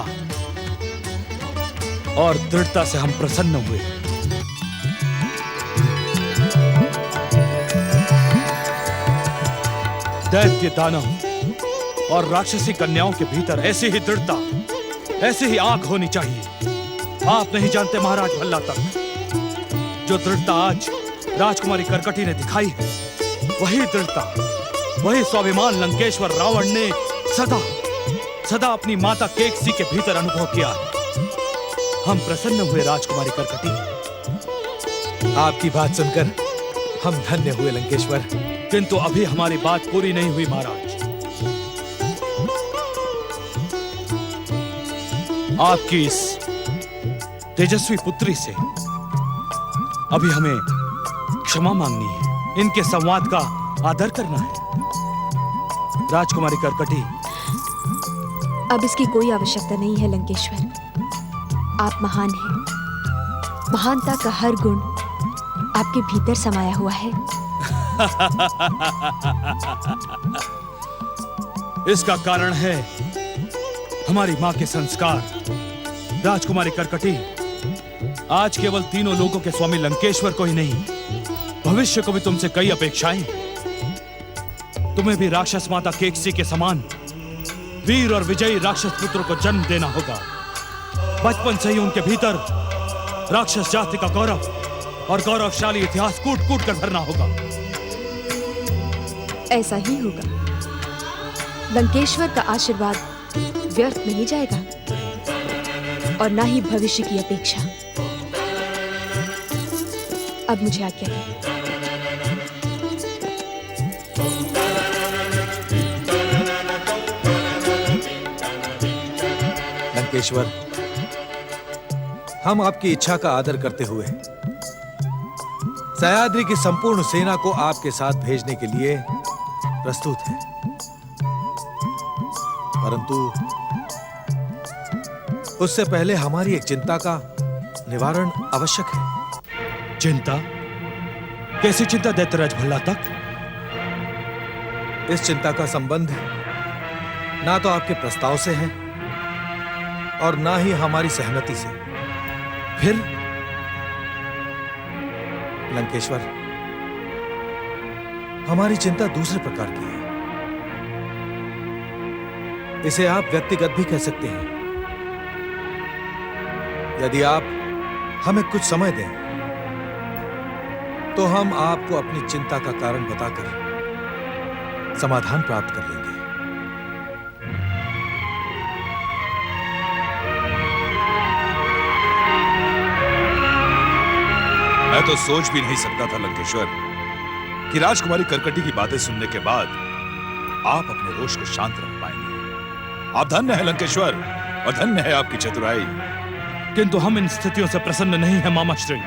Speaker 12: और दृढ़ता से हम प्रसन्न हुए। दैत्य दानव और राक्षसी कन्याओं के भीतर ऐसी ही दृढ़ता, ऐसी ही आंख होनी चाहिए। आप नहीं जानते महाराज भल्ला तक, जो दृढ़ता आज राजकुमारी करकटी ने दिखाई है, वही दृढ़ता, वही स्वाभिमान लंकेश्वर रावण ने सदा सदा अपनी माता केकसी के भीतर अनुभव किया है। हम प्रसन्न हुए राजकुमारी करकटी।
Speaker 3: आपकी बात सुनकर हम धन्य हुए लंकेश्वर।
Speaker 12: किंतु अभी हमारी बात पूरी नहीं हुई महाराज। आपकी इस तेजस्वी पुत्री से अभी हमें क्षमा मांगनी है, इनके संवाद का आदर करना है। राजकुमारी करकटी,
Speaker 5: अब इसकी कोई आवश्यकता नहीं है लंकेश्वर। आप महान हैं। महानता का हर गुण आपके भीतर समाया हुआ है।
Speaker 12: इसका कारण है हमारी मां के संस्कार। राजकुमारी करकटी, आज केवल तीनों लोगों के स्वामी लंकेश्वर को ही नहीं, भविष्य को भी तुमसे कई अपेक्षाएं। तुम्हें भी राक्षस माता केकसी के समान वीर और विजयी राक्षस पुत्रों को जन्म देना होगा। बचपन से ही उनके भीतर राक्षस जाति का गौरव और गौरवशाली इतिहास कूट कूट कर भरना होगा।
Speaker 5: ऐसा ही होगा। लंकेश्वर का आशीर्वाद व्यर्थ नहीं जाएगा और ना ही भविष्य की अपेक्षा। अब मुझे आज्ञा दें।
Speaker 3: लंकेश्वर, हम आपकी इच्छा का आदर करते हुए सह्याद्री की संपूर्ण सेना को आपके साथ भेजने के लिए प्रस्तुत हैं। परंतु उससे पहले हमारी एक चिंता का निवारण आवश्यक है।
Speaker 12: चिंता? कैसी चिंता दैत्यराज भल्ला तक?
Speaker 3: इस चिंता का संबंध ना तो आपके प्रस्ताव से है और ना ही हमारी सहमति से।
Speaker 12: फिर?
Speaker 3: लंकेश्वर, हमारी चिंता दूसरे प्रकार की है। इसे आप व्यक्तिगत भी कह सकते हैं। यदि आप हमें कुछ समय दें तो हम आपको अपनी चिंता का कारण बताकर समाधान प्राप्त कर लेंगे।
Speaker 2: मैं तो सोच भी नहीं सकता था लंकेश्वर कि राजकुमारी करकटी की बातें सुनने के बाद आप अपने रोष को शांत रख पाएंगे। आप धन्य है लंकेश्वर और धन्य है आपकी चतुराई।
Speaker 12: किंतु हम इन स्थितियों से प्रसन्न नहीं है मामाश्री।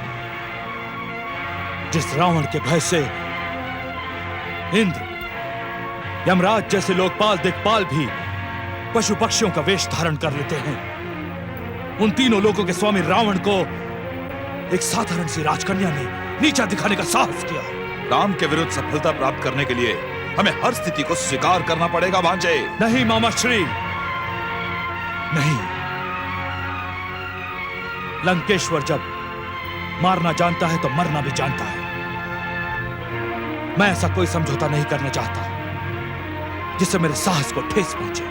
Speaker 12: जिस रावण के भय से इंद्र, यमराज जैसे लोकपाल दिक्पाल भी पशु पक्षियों का वेश धारण कर लेते हैं, उन तीनों लोगों के स्वामी रावण को एक साधारण सी राजकन्या ने नीचा दिखाने का साहस किया।
Speaker 2: राम के विरुद्ध सफलता प्राप्त करने के लिए हमें हर स्थिति को स्वीकार करना पड़ेगा भांजे।
Speaker 12: नहीं मामाश्री, नहीं। लंकेश्वर जब मारना जानता है तो मरना भी जानता है। मैं ऐसा कोई समझौता नहीं करना चाहता जिससे मेरे साहस को ठेस पहुंचे।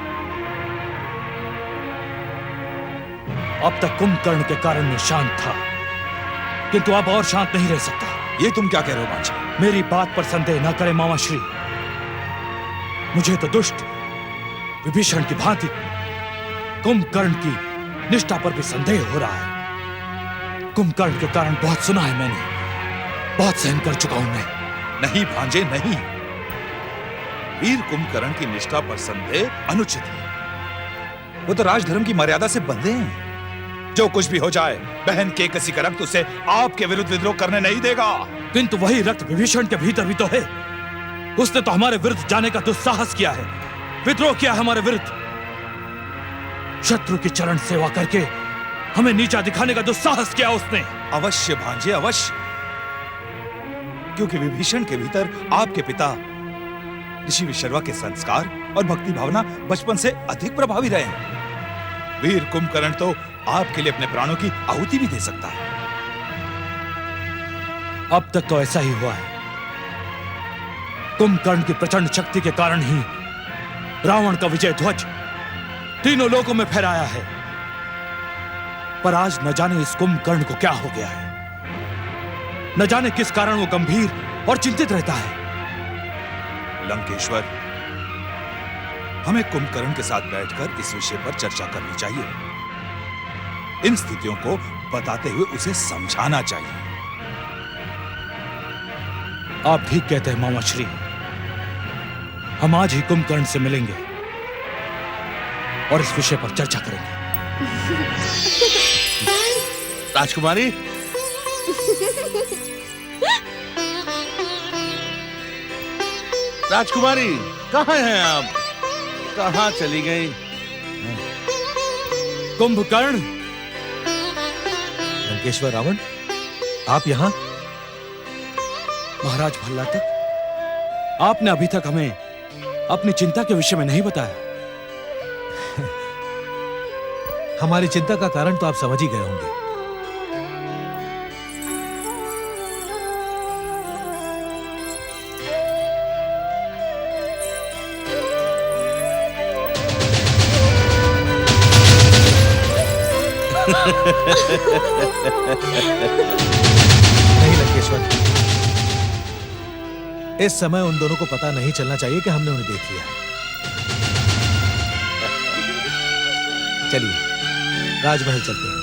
Speaker 12: अब तक कुंभकर्ण के कारण मैं शांत था, किंतु अब और शांत नहीं रह सकता।
Speaker 2: ये तुम क्या कह रहे हो भांजे?
Speaker 12: मेरी बात पर संदेह न करें मामाश्री। मुझे तो दुष्ट विभीषण की भांति कुंभकर्ण की निष्ठा पर भी संदेह हो रहा है। कुंभकर्ण के कारण बहुत सुना है मैंने, बहुत सहन कर चुका हूं मैं।
Speaker 2: नहीं भांजे नहीं, वीर कुंभकर्ण की निष्ठा पर संदेह अनुचित है। वो तो राजधर्म की मर्यादा से बंधे हैं। जो कुछ भी हो जाए, बहन केकसी का रक्त उसे आपके विरुद्ध विद्रोह करने नहीं देगा।
Speaker 12: किंतु वही रक्त विभीषण के भीतर भी तो है। उसने तो हमारे विरुद्ध जाने का दुस्साहस किया है, विद्रोह किया हमारे विरुद्ध। शत्रु की चरण सेवा करके हमें नीचा दिखाने का दुस्साहस किया उसने।
Speaker 2: अवश्य भांजे अवश्य, क्योंकि विभीषण के भीतर आपके पिता ऋषि विशर्वा के संस्कार और भक्ति भावना बचपन से अधिक प्रभावी रहे हैं। वीर कुंभकर्ण तो आपके लिए अपने प्राणों की आहुति भी दे सकता है।
Speaker 12: अब तक तो ऐसा ही हुआ है। कुंभकर्ण की प्रचंड शक्ति के कारण ही रावण का विजय ध्वज तीनों लोकों में फहराया है। पर आज न जाने इस कुंभकर्ण को क्या हो गया है। न जाने किस कारण वो गंभीर और चिंतित रहता है।
Speaker 2: लंकेश्वर, हमें कुंभकर्ण के साथ बैठकर इस विषय पर चर्चा करनी चाहिए। इन स्थितियों को बताते हुए उसे समझाना चाहिए।
Speaker 12: आप ठीक कहते हैं मामा श्री। हम आज ही कुंभकर्ण से मिलेंगे और इस विषय पर चर्चा करेंगे।
Speaker 8: राजकुमारी, राजकुमारी कहाँ हैं आप? कहाँ चली गई?
Speaker 12: कुंभकर्ण,
Speaker 3: लंकेश्वर रावण, आप यहाँ?
Speaker 12: महाराज भल्लातक, आपने अभी तक हमें अपनी चिंता के विषय में नहीं बताया।
Speaker 3: हमारी चिंता का कारण तो आप समझ ही गए होंगे। नहीं लंकेश्वर, इस समय उन दोनों को पता नहीं चलना चाहिए कि हमने उन्हें देख लिया। चलिए राजमहल चलते हैं।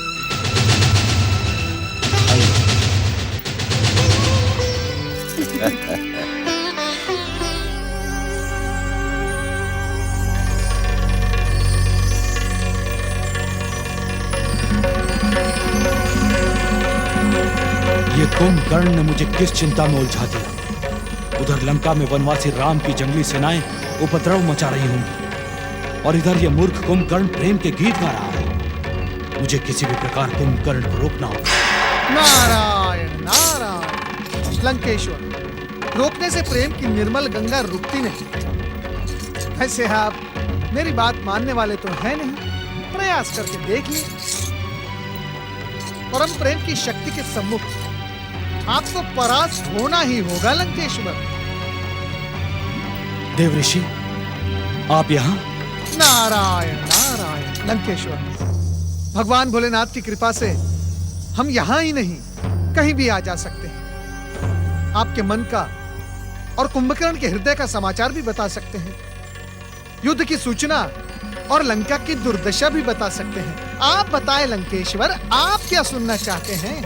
Speaker 12: ये कुंभकर्ण ने मुझे किस चिंता में उलझा दिया। उधर लंका में वनवासी राम की जंगली सेनाएं उपद्रव मचा रही होंगी और इधर ये मूर्ख कुंभकर्ण प्रेम के गीत गा रहा है। मुझे किसी भी प्रकार कुंभकर्ण को रोकना होगा।
Speaker 9: नारायण नारायण। लंकेश्वर, रोकने से प्रेम की निर्मल गंगा रुकती नहीं। ऐसे आप मेरी बात मानने वाले तो है नहीं। प्रयास करके देख ली। परम प्रेम की शक्ति के सम्मुख आपको परास्त होना ही होगा लंकेश्वर।
Speaker 12: देव ऋषि, आप यहाँ?
Speaker 9: नारायण नारायण। लंकेश्वर, भगवान भोलेनाथ की कृपा से हम यहाँ ही नहीं कहीं भी आ जा सकते हैं। आपके मन का और कुंभकर्ण के हृदय का समाचार भी बता सकते हैं। युद्ध की सूचना और लंका की दुर्दशा भी बता सकते हैं। आप बताएं लंकेश्वर, आप क्या सुनना चाहते हैं?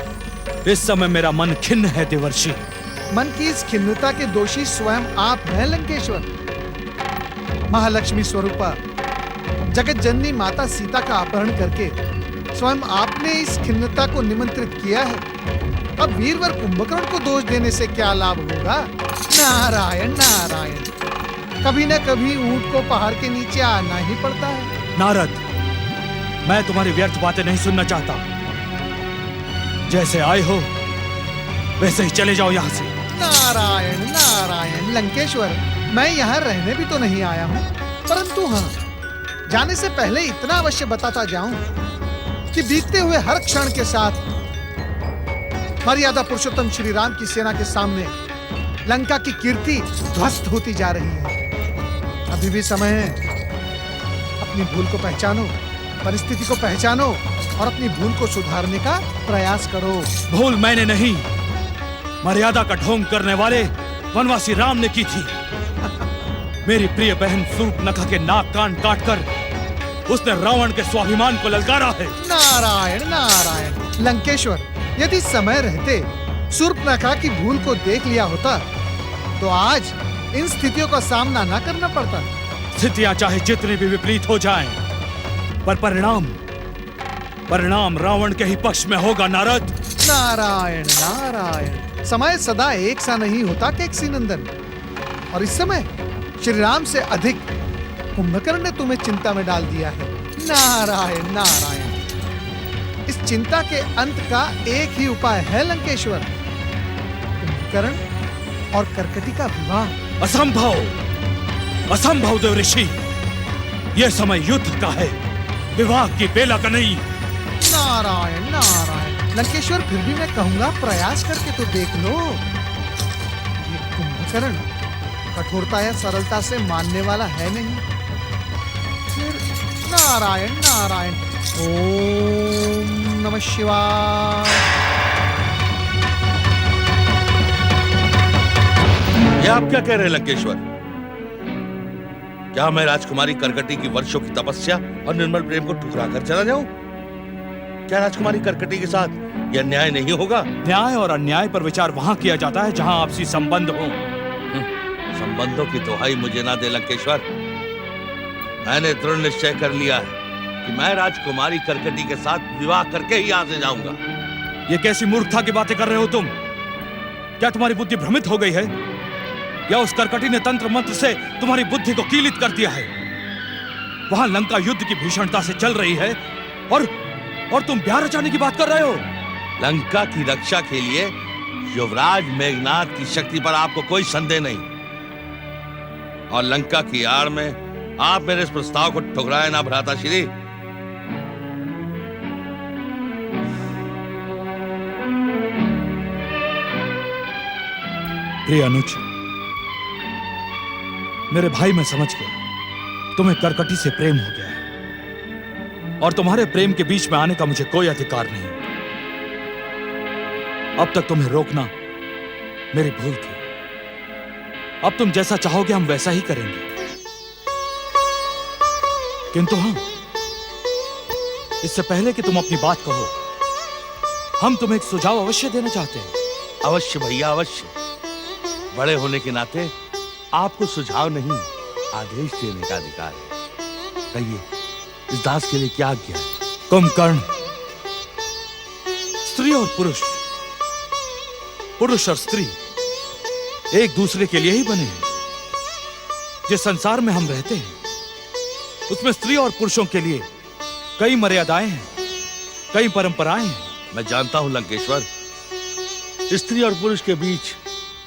Speaker 12: इस समय मेरा मन खिन्न है देवर्षि।
Speaker 9: मन की इस खिन्नता के दोषी स्वयं आप हैं लंकेश्वर। महालक्ष्मी स्वरूपा जगत जननी माता सीता का अपहरण करके स्वयं आपने इस खिन्नता को निमंत्रित किया है। अब वीरवर कुंभकर्ण को दोष देने से क्या लाभ होगा? नारायण नारायण। कभी न कभी ऊंट को पहाड़ के नीचे आना ही पड़ता है।
Speaker 12: नारद, मैं तुम्हारी व्यर्थ बातें नहीं सुनना चाहता। जैसे आए हो वैसे ही चले जाओ यहाँ से।
Speaker 9: नारायण नारायण। लंकेश्वर, मैं यहाँ रहने भी तो नहीं आया हूँ, परंतु हाँ, जाने से पहले इतना अवश्य बताता जाऊं कि बीतते हुए हर क्षण के साथ मर्यादा पुरुषोत्तम श्री राम की सेना के सामने लंका की कीर्ति ध्वस्त होती जा रही है। अभी भी समय है। अपनी भूल को पहचानो, परिस्थिति को पहचानो और अपनी भूल को सुधारने का प्रयास करो।
Speaker 12: भूल मैंने नहीं, मर्यादा का ढोंग करने वाले वनवासी राम ने की थी। मेरी प्रिय बहन सूर्पनखा के नाक कान काटकर उसने रावण के स्वाभिमान को ललकारा है।
Speaker 9: नारायण नारायण। लंकेश्वर, यदि समय रहते सूर्पनखा की भूल को देख लिया होता तो आज इन स्थितियों का सामना न करना पड़ता।
Speaker 12: स्थितियां चाहे जितनी भी विपरीत हो जाएं, पर परिणाम रावण के ही पक्ष में होगा नारद।
Speaker 9: नारायण नारायण। समय सदा एक सा नहीं होता केकसी नंदन, और इस समय श्री राम से अधिक कुंभकर्ण ने तुम्हें चिंता में डाल दिया है। नारायण नारायण। इस चिंता के अंत का एक ही उपाय है लंकेश्वर, कुंभकर्ण और कर्कटी का विवाह।
Speaker 12: असंभव। असंभव देव ऋषि, यह समय युद्ध का है, विवाह की बेला का नहीं।
Speaker 9: नारायण नारायण, लंकेश्वर फिर भी मैं कहूंगा प्रयास करके तो देख लो। ये कुंभकर्ण कठोरता या सरलता से मानने वाला है नहीं। फिर नारायण नारायण, ओम नमः शिवाय।
Speaker 8: ये आप क्या कह रहे हैं लंकेश्वर? क्या मैं राजकुमारी करकटी की वर्षों की तपस्या और निर्मल प्रेम को ठुकरा कर चला जाऊं? क्या राजकुमारी करकटी के साथ यह न्याय नहीं होगा?
Speaker 12: न्याय और अन्याय पर विचार वहां किया जाता है जहां आपसी संबंध हो।
Speaker 8: संबंधों की दुहाई मुझे ना दे लंकेश्वर। मैंने दृढ़ निश्चय कर लिया है कि मैं राजकुमारी करकटी के साथ विवाह करके ही यहां से जाऊंगा।
Speaker 12: ये कैसी मूर्खता की बातें कर रहे हो तुम? क्या तुम्हारी बुद्धि भ्रमित हो गई है, या उस करकटी ने तंत्र मंत्र से तुम्हारी बुद्धि को कीलित कर दिया है? वहां लंका युद्ध की भीषणता से चल रही है और तुम ब्याह रचाने की बात कर रहे हो।
Speaker 8: लंका की रक्षा के लिए युवराज मेघनाद की शक्ति पर आपको कोई संदेह नहीं, और लंका की आड़ में आप मेरे इस प्रस्ताव को ठुकराए ना भ्राता श्री।
Speaker 12: प्रिय अनुज, मेरे भाई, मैं समझ गया तुम्हें करकटी से प्रेम हो गया है, और तुम्हारे प्रेम के बीच में आने का मुझे कोई अधिकार नहीं। अब तक तुम्हें रोकना मेरी भूल थी। अब तुम जैसा चाहोगे हम वैसा ही करेंगे। किंतु हाँ, इससे पहले कि तुम अपनी बात कहो, हम तुम्हें एक सुझाव अवश्य देना चाहते हैं।
Speaker 8: अवश्य भैया, अवश्य। बड़े होने के नाते आपको सुझाव नहीं, आदेश देने का अधिकार है। कहिए, इस दास के लिए क्या आज्ञा है?
Speaker 12: कुंभकर्ण, स्त्री और पुरुष, पुरुष और स्त्री एक दूसरे के लिए ही बने हैं। जिस संसार में हम रहते हैं उसमें स्त्री और पुरुषों के लिए कई मर्यादाएं हैं, कई परंपराएं हैं।
Speaker 8: मैं जानता हूं लंकेश्वर, स्त्री और पुरुष के बीच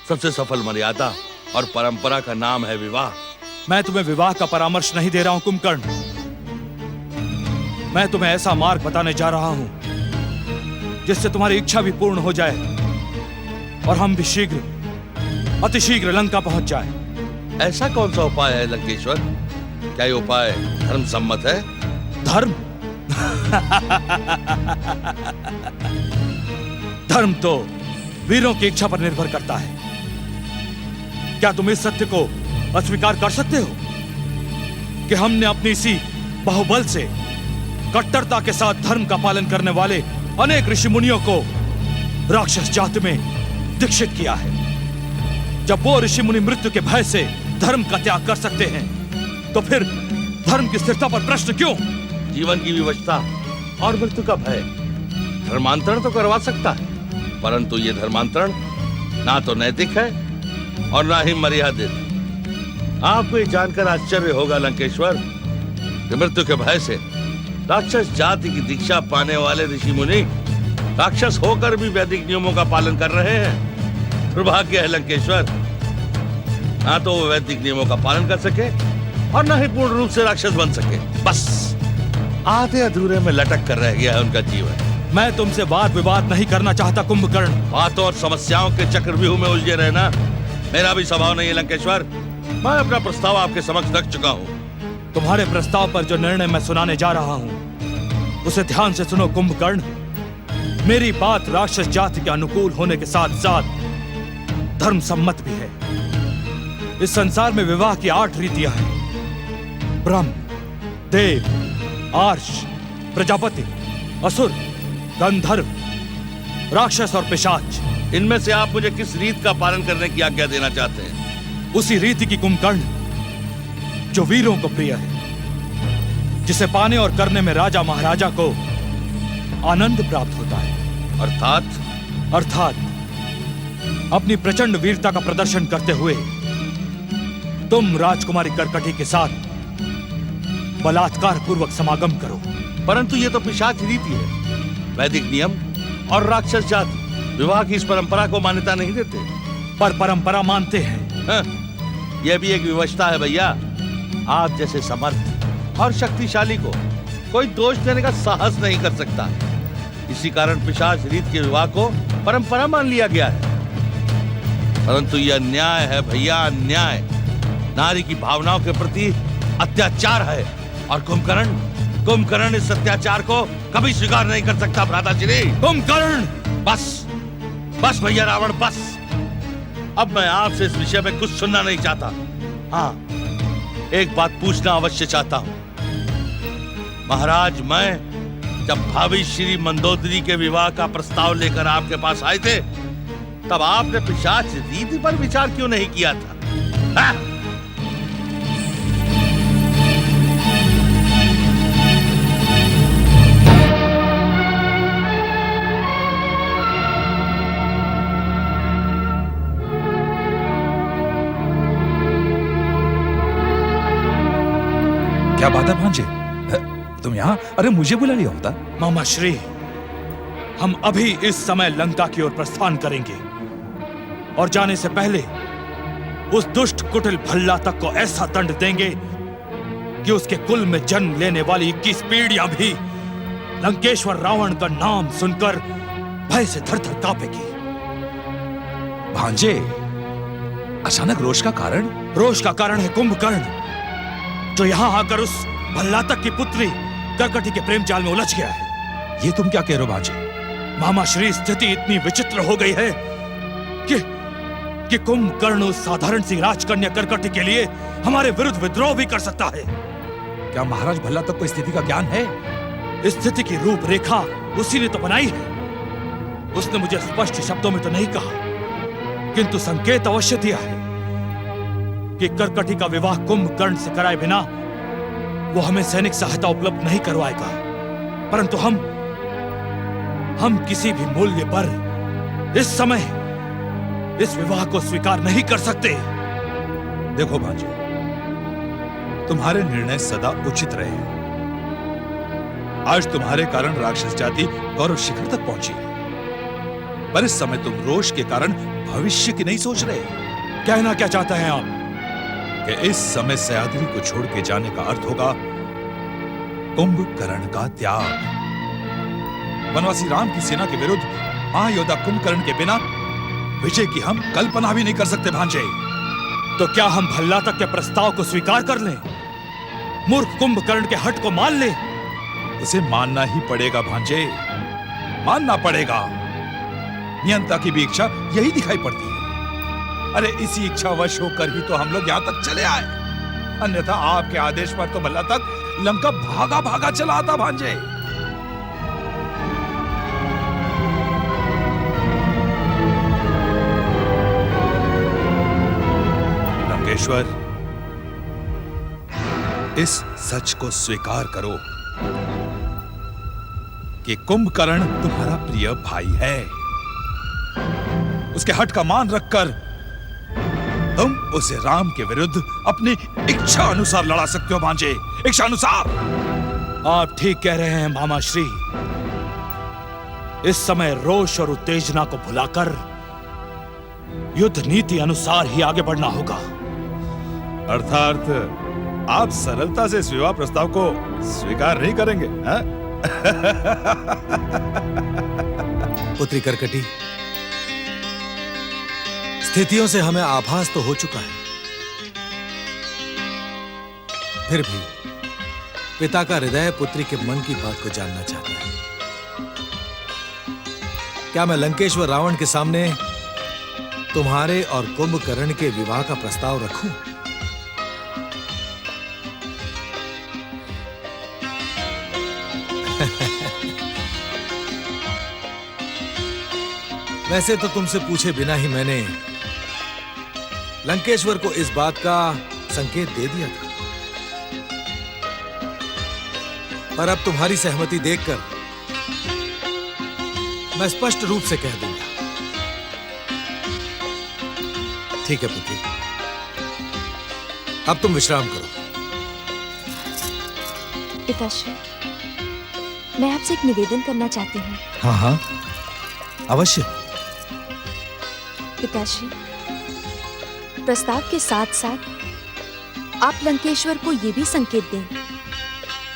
Speaker 8: सबसे सफल मर्यादा और परंपरा का नाम है विवाह।
Speaker 12: मैं तुम्हें विवाह का परामर्श नहीं दे रहा हूं कुंभकर्ण। मैं तुम्हें ऐसा मार्ग बताने जा रहा हूं जिससे तुम्हारी इच्छा भी पूर्ण हो जाए और हम भी शीघ्र, अतिशीघ्र लंका पहुंच जाए।
Speaker 8: ऐसा कौन सा उपाय है लंकेश्वर? क्या ये उपाय धर्म सम्मत है?
Speaker 12: धर्म? धर्म तो वीरों की इच्छा पर निर्भर करता है। क्या तुम इस सत्य को अस्वीकार कर सकते हो कि हमने अपनी इसी बाहुबल से कट्टरता के साथ धर्म का पालन करने वाले अनेक ऋषि मुनियों को राक्षस जाति में दीक्षित किया है? जब वो ऋषि मुनि मृत्यु के भय से धर्म का त्याग कर सकते हैं, तो फिर धर्म की स्थिरता पर प्रश्न क्यों?
Speaker 8: जीवन की विवशता और मृत्यु का भय धर्मांतरण तो करवा सकता है, परंतु ये धर्मांतरण ना तो नैतिक है और ना ही मर्यादित। आपको ये जानकर आश्चर्य होगा लंकेश्वर कि मृत्यु के भय से राक्षस जाति की दीक्षा पाने वाले ऋषि मुनि राक्षस होकर भी वैदिक नियमों का पालन कर रहे हैं। दुर्भाग्य है लंकेश्वर, ना तो वो वैदिक नियमों का पालन कर सके और ना ही पूर्ण रूप से राक्षस बन सके। बस आधे अधूरे में लटक कर रह गया है उनका जीवन।
Speaker 12: मैं तुमसे वाद विवाद नहीं करना चाहता कुंभकर्ण।
Speaker 8: बातों और समस्याओं के चक्रव्यूह में उलझे रहना मेरा भी स्वभाव नहीं है लंकेश्वर। मैं अपना प्रस्ताव आपके समक्ष रख चुका हूँ।
Speaker 12: तुम्हारे प्रस्ताव पर जो निर्णय मैं सुनाने जा रहा हूँ उसे ध्यान से सुनो कुंभकर्ण। मेरी बात राक्षस जाति के अनुकूल होने के साथ साथ धर्म सम्मत भी है। इस संसार में विवाह की 8 रीतियां हैं। ब्रह्म, देव, आर्ष, प्रजापति, असुर, गंधर्व, राक्षस और पिशाच।
Speaker 8: इनमें से आप मुझे किस रीत का पालन करने की आज्ञा देना चाहते हैं?
Speaker 12: उसी रीति की कुंभकर्ण जो वीरों को प्रिय है, जिसे पाने और करने में राजा महाराजा को आनंद प्राप्त होता है।
Speaker 8: अर्थात
Speaker 12: अपनी प्रचंड वीरता का प्रदर्शन करते हुए तुम राजकुमारी करकटी के साथ बलात्कार पूर्वक समागम करो।
Speaker 8: परंतु ये तो पिशाच रीति है। वैदिक नियम और राक्षस जाति विवाह की इस परंपरा को मान्यता नहीं देते।
Speaker 12: पर परंपरा मानते हैं।
Speaker 8: यह भी एक विवशता है भैया। आप जैसे समर्थ और शक्तिशाली को कोई दोष देने का साहस नहीं कर सकता। इसी कारण पिशाच रीत के विवाह को परंपरा मान लिया गया है। परंतु यह अन्याय है भैया, अन्याय। नारी की भावनाओं के प्रति अत्याचार है और कुंभकर्ण इस अत्याचार को कभी स्वीकार नहीं कर सकता। भ्राताश्री
Speaker 12: कुंभकर्ण!
Speaker 8: बस भैया रावण, बस। अब मैं आपसे इस विषय में कुछ सुनना नहीं चाहता। हाँ, एक बात पूछना अवश्य चाहता हूं। महाराज, मैं जब भाभी श्री मंदोदरी के विवाह का प्रस्ताव लेकर आपके पास आए थे, तब आपने पिशाच रीति पर विचार क्यों नहीं किया था? हाँ?
Speaker 2: क्या बात है भांजे, तुम यहाँ? अरे मुझे बुला लिया होता।
Speaker 12: मामा श्री, हम अभी इस समय लंका की ओर प्रस्थान करेंगे और जाने से पहले उस दुष्ट कुटिल भल्लातक को ऐसा दंड देंगे कि उसके कुल में जन्म लेने वाली 21 पीढ़ियां भी लंकेश्वर रावण का नाम सुनकर भय से थर-थर कांपेगी।
Speaker 2: भांजे, अचानक रोष का कारण?
Speaker 12: रोष का कारण है कुंभकर्ण, जो यहां आकर उस भल्लातक की पुत्री करकटी के प्रेम जाल में उलझ गया है।
Speaker 2: ये तुम क्या कह रहे हो भांजे?
Speaker 12: मामा श्री, स्थिति इतनी विचित्र हो गई है कि कुंभकर्ण उस साधारण सी राजकन्या करकटी के लिए हमारे विरुद्ध विद्रोह भी कर सकता है।
Speaker 2: क्या महाराज भल्लातक को स्थिति का ज्ञान है?
Speaker 12: स्थिति की रूपरेखा उसी ने तो बनाई है। उसने मुझे स्पष्ट शब्दों में तो नहीं कहा, किंतु संकेत अवश्य दिया है कि करकटी का विवाह कुंभकर्ण से कराए बिना वो हमें सैनिक सहायता उपलब्ध नहीं करवाएगा। परंतु हम किसी भी मूल्य पर इस समय इस विवाह को स्वीकार नहीं कर सकते।
Speaker 2: देखो भांजे, तुम्हारे निर्णय सदा उचित रहे। आज तुम्हारे कारण राक्षस जाति गौरव शिखर तक पहुंची है, पर इस समय तुम रोष के कारण भविष्य की नहीं सोच रहे।
Speaker 12: कहना क्या चाहते हैं आप?
Speaker 2: कि इस समय सयाद्री को छोड़ के जाने का अर्थ होगा कुंभकर्ण का त्याग। वनवासी राम की सेना के विरुद्ध महायोद्धा कुंभकर्ण के बिना विजय की हम कल्पना भी नहीं कर सकते भांजे।
Speaker 12: तो क्या हम भल्लातक के प्रस्ताव को स्वीकार कर लें? मूर्ख कुंभकर्ण के हठ को मान लें?
Speaker 2: उसे मानना ही पड़ेगा भांजे, मानना पड़ेगा। नियंता की भी इच्छा यही दिखाई पड़ती है। अरे इसी इच्छा वश होकर ही तो हम लोग यहाँ तक चले आए, अन्यथा आपके आदेश पर तो भल्लातक लंका भागा भागा चला आता भांजे। लंकेश्वर, इस सच को स्वीकार करो कि कुंभकर्ण तुम्हारा प्रिय भाई है। उसके हट का मान रखकर तुम उसे राम के विरुद्ध अपनी इच्छा अनुसार लड़ा सकते हो भांजे, इच्छा अनुसार।
Speaker 12: आप ठीक कह रहे हैं मामा श्री। इस समय रोष और उत्तेजना को भुलाकर युद्ध नीति अनुसार ही आगे बढ़ना होगा।
Speaker 2: अर्थात आप सरलता से इस विवाह प्रस्ताव को स्वीकार नहीं करेंगे, हाँ?
Speaker 3: पुत्री करकटी, स्थितियों से हमें आभास तो हो चुका है, फिर भी पिता का हृदय पुत्री के मन की बात को जानना चाहता है। क्या मैं लंकेश्वर रावण के सामने तुम्हारे और कुंभकर्ण के विवाह का प्रस्ताव रखूं? वैसे तो तुमसे पूछे बिना ही मैंने लंकेश्वर को इस बात का संकेत दे दिया था, पर अब तुम्हारी सहमति देखकर मैं स्पष्ट रूप से कह दूंगा। ठीक है पुत्री, अब तुम विश्राम करो।
Speaker 5: पिताश्री, मैं आपसे एक निवेदन करना चाहती हूँ।
Speaker 3: हाँ हाँ, अवश्य।
Speaker 5: पिताश्री, प्रस्ताव के साथ साथ आप लंकेश्वर को ये भी संकेत दें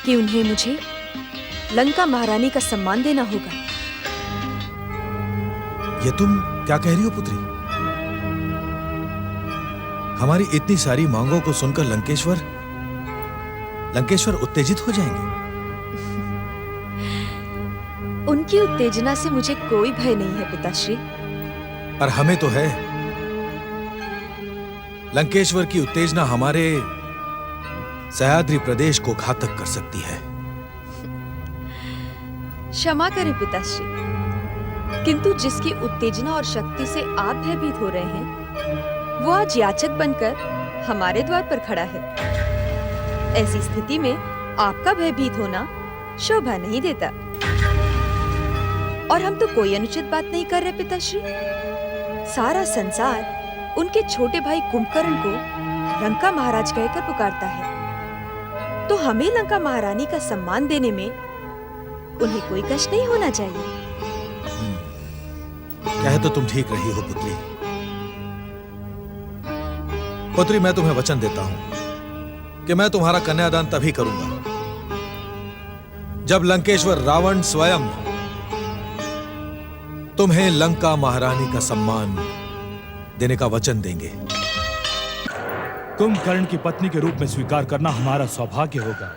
Speaker 5: कि उन्हें मुझे लंका महारानी का सम्मान देना होगा।
Speaker 3: ये तुम क्या कह रही हो पुत्री? हमारी इतनी सारी मांगों को सुनकर लंकेश्वर उत्तेजित हो जाएंगे।
Speaker 5: उनकी उत्तेजना से मुझे कोई भय नहीं है पिताश्री।
Speaker 3: पर हमें तो है। लंकेश्वर की उत्तेजना हमारे सह्याद्री प्रदेश को घातक कर सकती है।
Speaker 5: क्षमा करें पिताश्री, किंतु जिसकी उत्तेजना और शक्ति से आप भयभीत हो रहे हैं, वो आज याचक बनकर हमारे द्वार पर खड़ा है। ऐसी स्थिति में आपका भयभीत होना शोभा नहीं देता। और हम तो कोई अनुचित बात नहीं कर रहे पिताश्री। सारा संसार उनके छोटे भाई कुंभकर्ण को लंका महाराज कहकर पुकारता है, तो हमें लंका महारानी का सम्मान देने में उन्हें कोई कष्ट नहीं होना चाहिए।
Speaker 3: कह तो तुम ठीक रही हो पुत्री। पुत्री, मैं तुम्हें वचन देता हूं कि मैं तुम्हारा कन्यादान तभी करूंगा जब लंकेश्वर रावण स्वयं तुम्हें लंका महारानी का सम्मान देने का वचन देंगे।
Speaker 12: कुंभकर्ण की पत्नी के रूप में स्वीकार करना हमारा सौभाग्य होगा।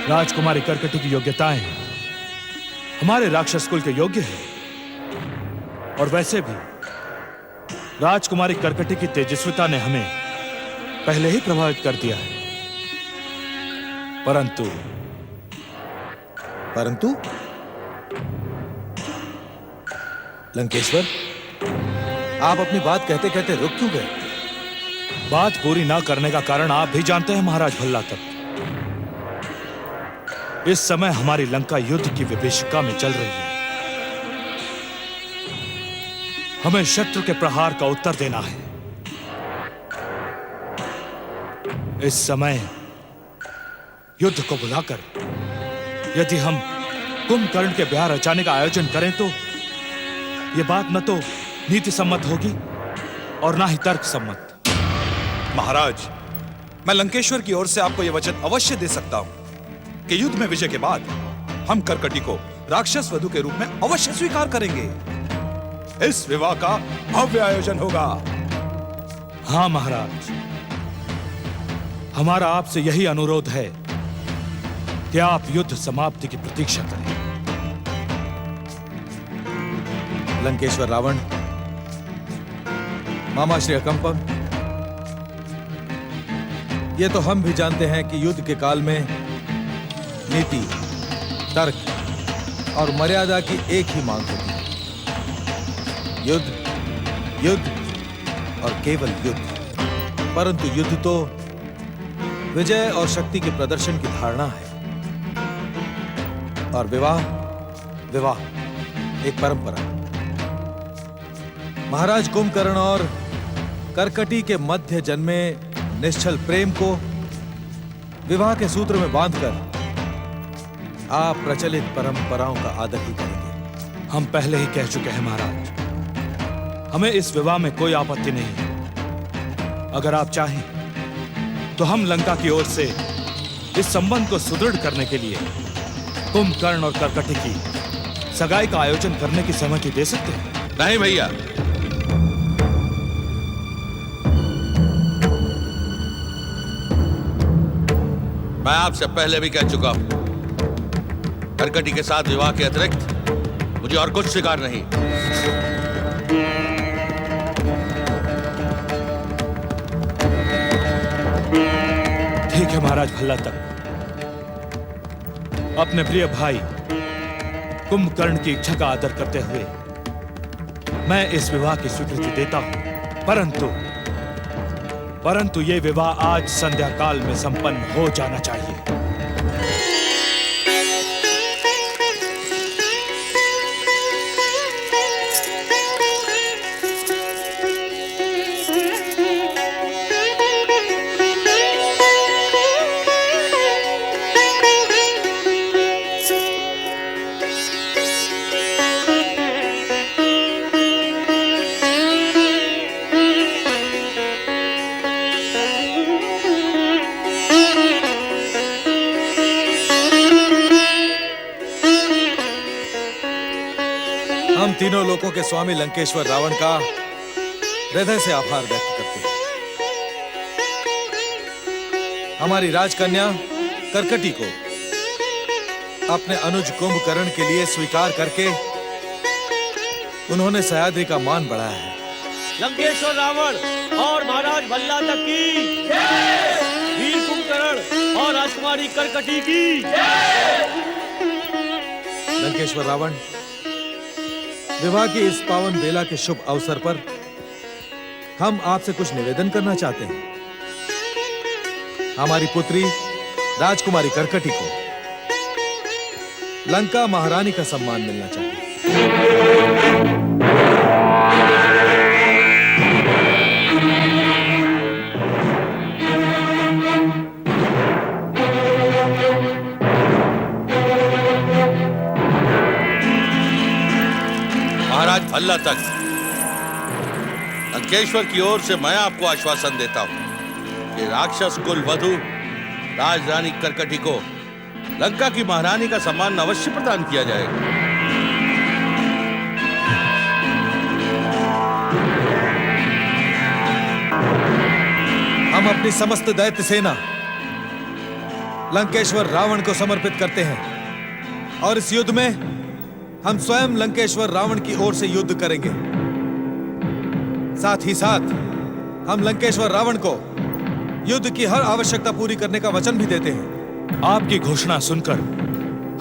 Speaker 12: राजकुमारी कर्कटी की योग्यताएं हमारे राक्षस कुल के योग्य है। और वैसे भी राजकुमारी कर्कटी की तेजस्विता ने हमें पहले ही प्रभावित कर दिया है। परंतु
Speaker 3: लंकेश्वर, आप अपनी बात कहते कहते रुक क्यों गए?
Speaker 12: बात पूरी ना करने का कारण आप भी जानते हैं महाराज भल्लातक। इस समय हमारी लंका युद्ध की विभीषिका में चल रही है। हमें शत्रु के प्रहार का उत्तर देना है। इस समय युद्ध को बुलाकर यदि हम कुंभकर्ण के ब्याह रचाने का आयोजन करें तो यह बात न तो नीति सम्मत होगी और ना ही तर्क सम्मत।
Speaker 2: महाराज, मैं लंकेश्वर की ओर से आपको यह वचन अवश्य दे सकता हूं कि युद्ध में विजय के बाद हम कर्कटी को राक्षस वधु के रूप में अवश्य स्वीकार करेंगे। इस विवाह का भव्य आयोजन होगा।
Speaker 12: हां महाराज, हमारा आपसे यही अनुरोध है कि आप युद्ध समाप्ति की प्रतीक्षा करें।
Speaker 3: लंकेश्वर रावण, मामा श्री अकंपम, ये तो हम भी जानते हैं कि युद्ध के काल में नीति, तर्क और मर्यादा की एक ही मांग होती है। युद्ध, युद्ध और केवल युद्ध। परंतु युद्ध तो विजय और शक्ति के प्रदर्शन की धारणा है, और विवाह, विवाह एक परंपरा। महाराज कुंभकर्ण और कर्कटी के मध्य जन्मे निश्चल प्रेम को विवाह के सूत्र में बांधकर आप प्रचलित परंपराओं का आदर ही करेंगे।
Speaker 12: हम पहले ही कह चुके हैं महाराज, हमें इस विवाह में कोई आपत्ति नहीं है। अगर आप चाहें तो हम लंका की ओर से इस संबंध को सुदृढ़ करने के लिए कुंभकर्ण और कर्कटी की सगाई का आयोजन करने की सहमति दे सकते हैं।
Speaker 8: नहीं भैया, मैं आपसे पहले भी कह चुका हूं, कर्कटी के साथ विवाह के अतिरिक्त मुझे और कुछ स्वीकार नहीं।
Speaker 12: ठीक है महाराज भल्लातक, अपने प्रिय भाई कुंभकर्ण की इच्छा का आदर करते हुए मैं इस विवाह की स्वीकृति देता हूं। परंतु ये विवाह आज संध्या काल में संपन्न हो जाना चाहिए।
Speaker 3: तीनों लोकों के स्वामी लंकेश्वर रावण का हृदय से आभार व्यक्त करते हैं। हमारी राजकन्या करकटी को अपने अनुज कुंभकर्ण के लिए स्वीकार करके उन्होंने सह्याद्री का मान बढ़ाया है।
Speaker 6: लंकेश्वर रावण और महाराज भल्ला तक की वीर कुंभकर्ण और राजकुमारी करकटी की।
Speaker 3: लंकेश्वर रावण, विवाह की इस पावन बेला के शुभ अवसर पर हम आपसे कुछ निवेदन करना चाहते हैं। हमारी पुत्री राजकुमारी करकटी को लंका महारानी का सम्मान मिलना चाहिए।
Speaker 8: महाराज भल्ला तक, लंकेश्वर की ओर से मैं आपको आश्वासन देता हूं कि राक्षस कुल वधु राजरानी करकटी को लंका की महारानी का सम्मान अवश्य प्रदान किया जाएगा।
Speaker 3: हम अपनी समस्त दैत्य सेना लंकेश्वर रावण को समर्पित करते हैं और इस युद्ध में हम स्वयं लंकेश्वर रावण की ओर से युद्ध करेंगे। साथ ही साथ हम लंकेश्वर रावण को युद्ध की हर आवश्यकता पूरी करने का वचन भी देते हैं।
Speaker 12: आपकी घोषणा सुनकर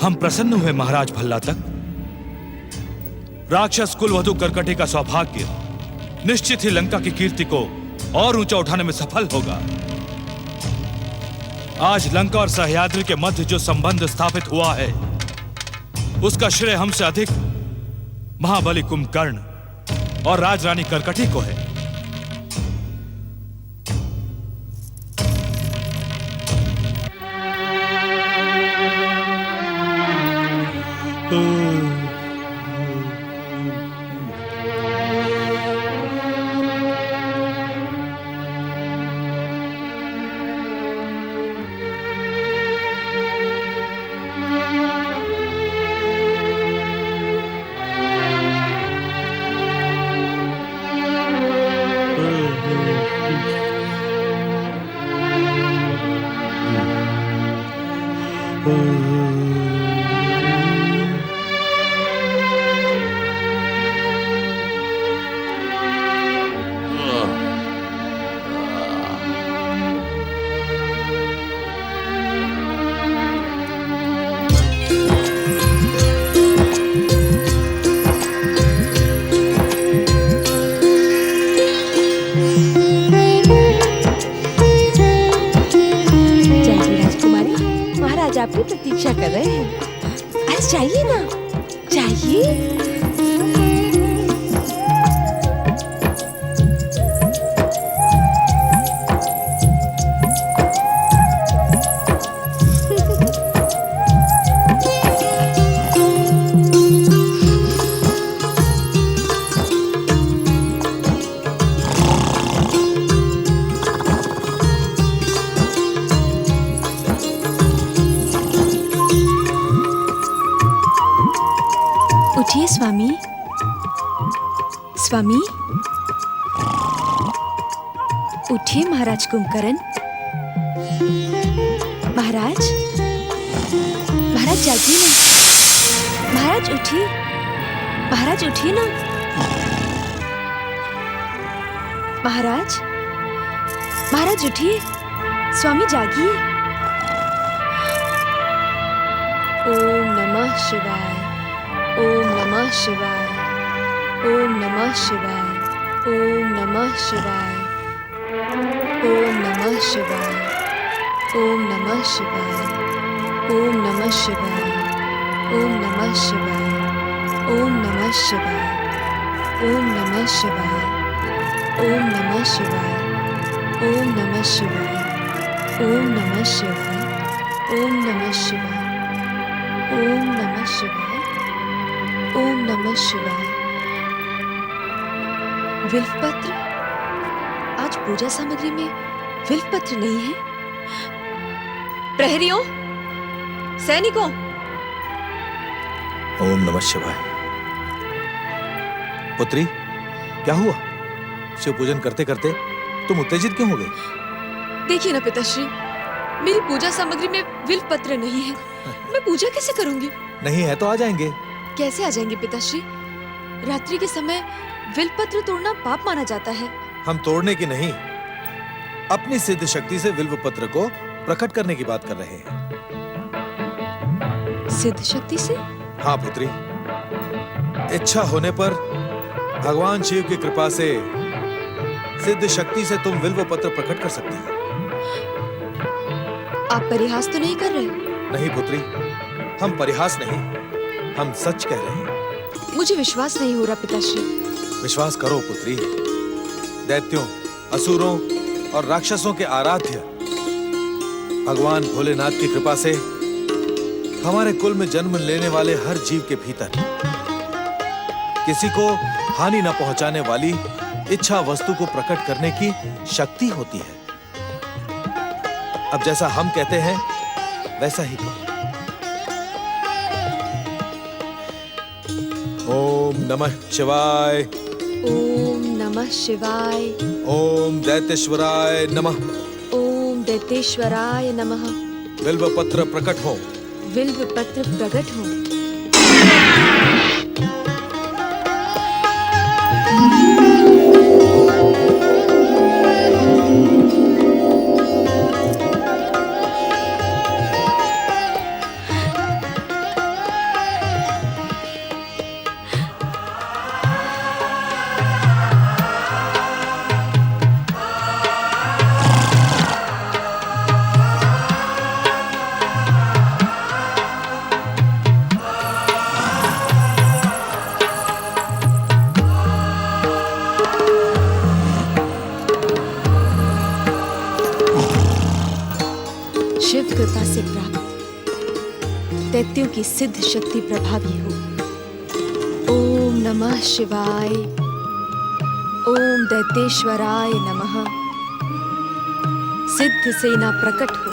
Speaker 12: हम प्रसन्न हुए महाराज भल्ला तक। राक्षस कुलवधु करकटी का सौभाग्य निश्चित ही लंका की कीर्ति को और ऊंचा उठाने में सफल होगा। आज लंका और सह्याद्री के मध्य जो संबंध स्थापित हुआ है उसका श्रेय हमसे अधिक महाबली कुंभकर्ण और राजरानी करकटी को है।
Speaker 7: आपकी प्रतीक्षा कर रहे हैं। आज चाहिए ना, चाहिए।
Speaker 5: उठिए स्वामी। स्वामी उठिए महाराज कुंभकर्ण। महाराज, महाराज जागिए ना। महाराज उठिए, महाराज उठिए ना। महाराज, महाराज उठिए। स्वामी जागिए। ओम नमः शिवाय, ओम नमः शिवाय, ओम नमः शिवाय, ओम नमः शिवाय, ओम नमः शिवाय, ओम नमः शिवाय, ओम नमः शिवाय, ओम नमः शिवाय, ओम नमः शिवाय, ओम नमः शिवाय, ओम नमः शिवाय, ओम नमः शिवाय, ओम नमः शिवाय, ओम नमः शिवाय, ओम नमः शिवाय, ओम नमः शिवाय। विल्वपत्र? आज पूजा सामग्री में विल्वपत्र नहीं है। प्रहरियों, सैनिकों,
Speaker 3: ओम नमः शिवाय। पुत्री, क्या हुआ? शिव पूजन करते करते तुम उत्तेजित क्यों हो गए?
Speaker 5: देखिए ना पिताश्री, मेरी पूजा सामग्री में बिल्व पत्र नहीं है। मैं पूजा कैसे करूंगी?
Speaker 3: नहीं है तो आ जाएंगे।
Speaker 5: कैसे आ जाएंगे पिताश्री? रात्रि के समय बिल्व पत्र तोड़ना पाप माना जाता है।
Speaker 3: हम तोड़ने की नहीं, अपनी सिद्ध शक्ति से बिल्व पत्र को प्रकट करने की बात कर रहे हैं।
Speaker 5: सिद्ध शक्ति से?
Speaker 3: हाँ पुत्री, इच्छा होने पर भगवान शिव की कृपा से सिद्ध शक्ति से तुम बिल्व पत्र प्रकट कर सकती हो।
Speaker 5: आप परिहास तो नहीं कर रहे?
Speaker 3: नहीं पुत्री, हम परिहास नहीं, हम सच कह रहे हैं।
Speaker 5: मुझे विश्वास नहीं हो रहा पिताश्री।
Speaker 3: विश्वास करो पुत्री, दैत्यों, असुरों और राक्षसों के आराध्य भगवान भोलेनाथ की कृपा से हमारे कुल में जन्म लेने वाले हर जीव के भीतर किसी को हानि न पहुंचाने वाली इच्छा वस्तु को प्रकट करने की शक्ति होती है। अब जैसा हम कहते हैं वैसा ही करो। ओम नमः शिवाय।
Speaker 5: ओम नमः शिवाय।
Speaker 3: ओम दैत्येश्वराय नमः।
Speaker 5: ओम दैत्येश्वराय नमः।
Speaker 3: बिल्व पत्र प्रकट हो।
Speaker 5: बिल्व पत्र प्रकट हो। शिव कृपा से प्राप्त दैत्यों की सिद्ध शक्ति प्रभावी हो। ओम नमः शिवाय। ओम दैत्येश्वराय नमः। सिद्ध सेना प्रकट हो।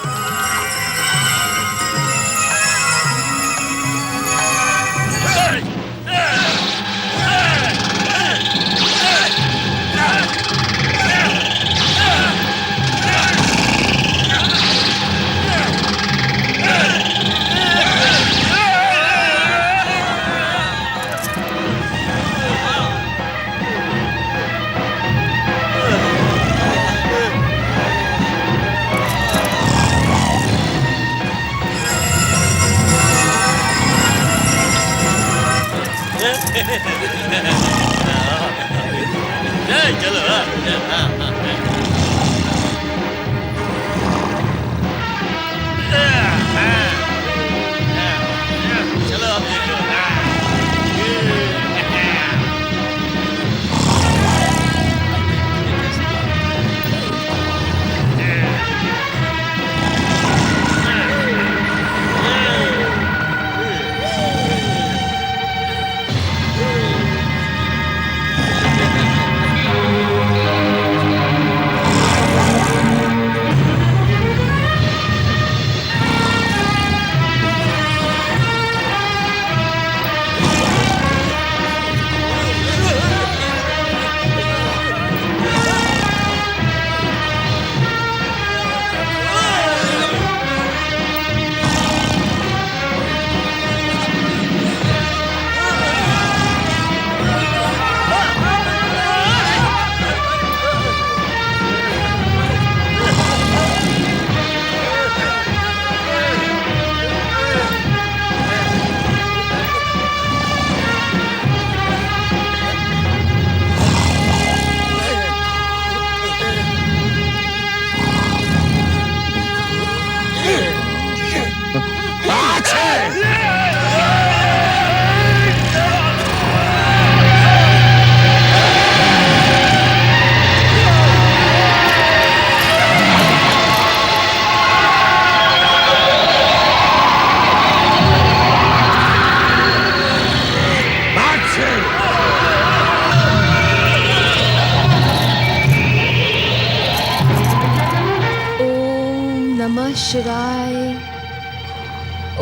Speaker 5: शिवाय।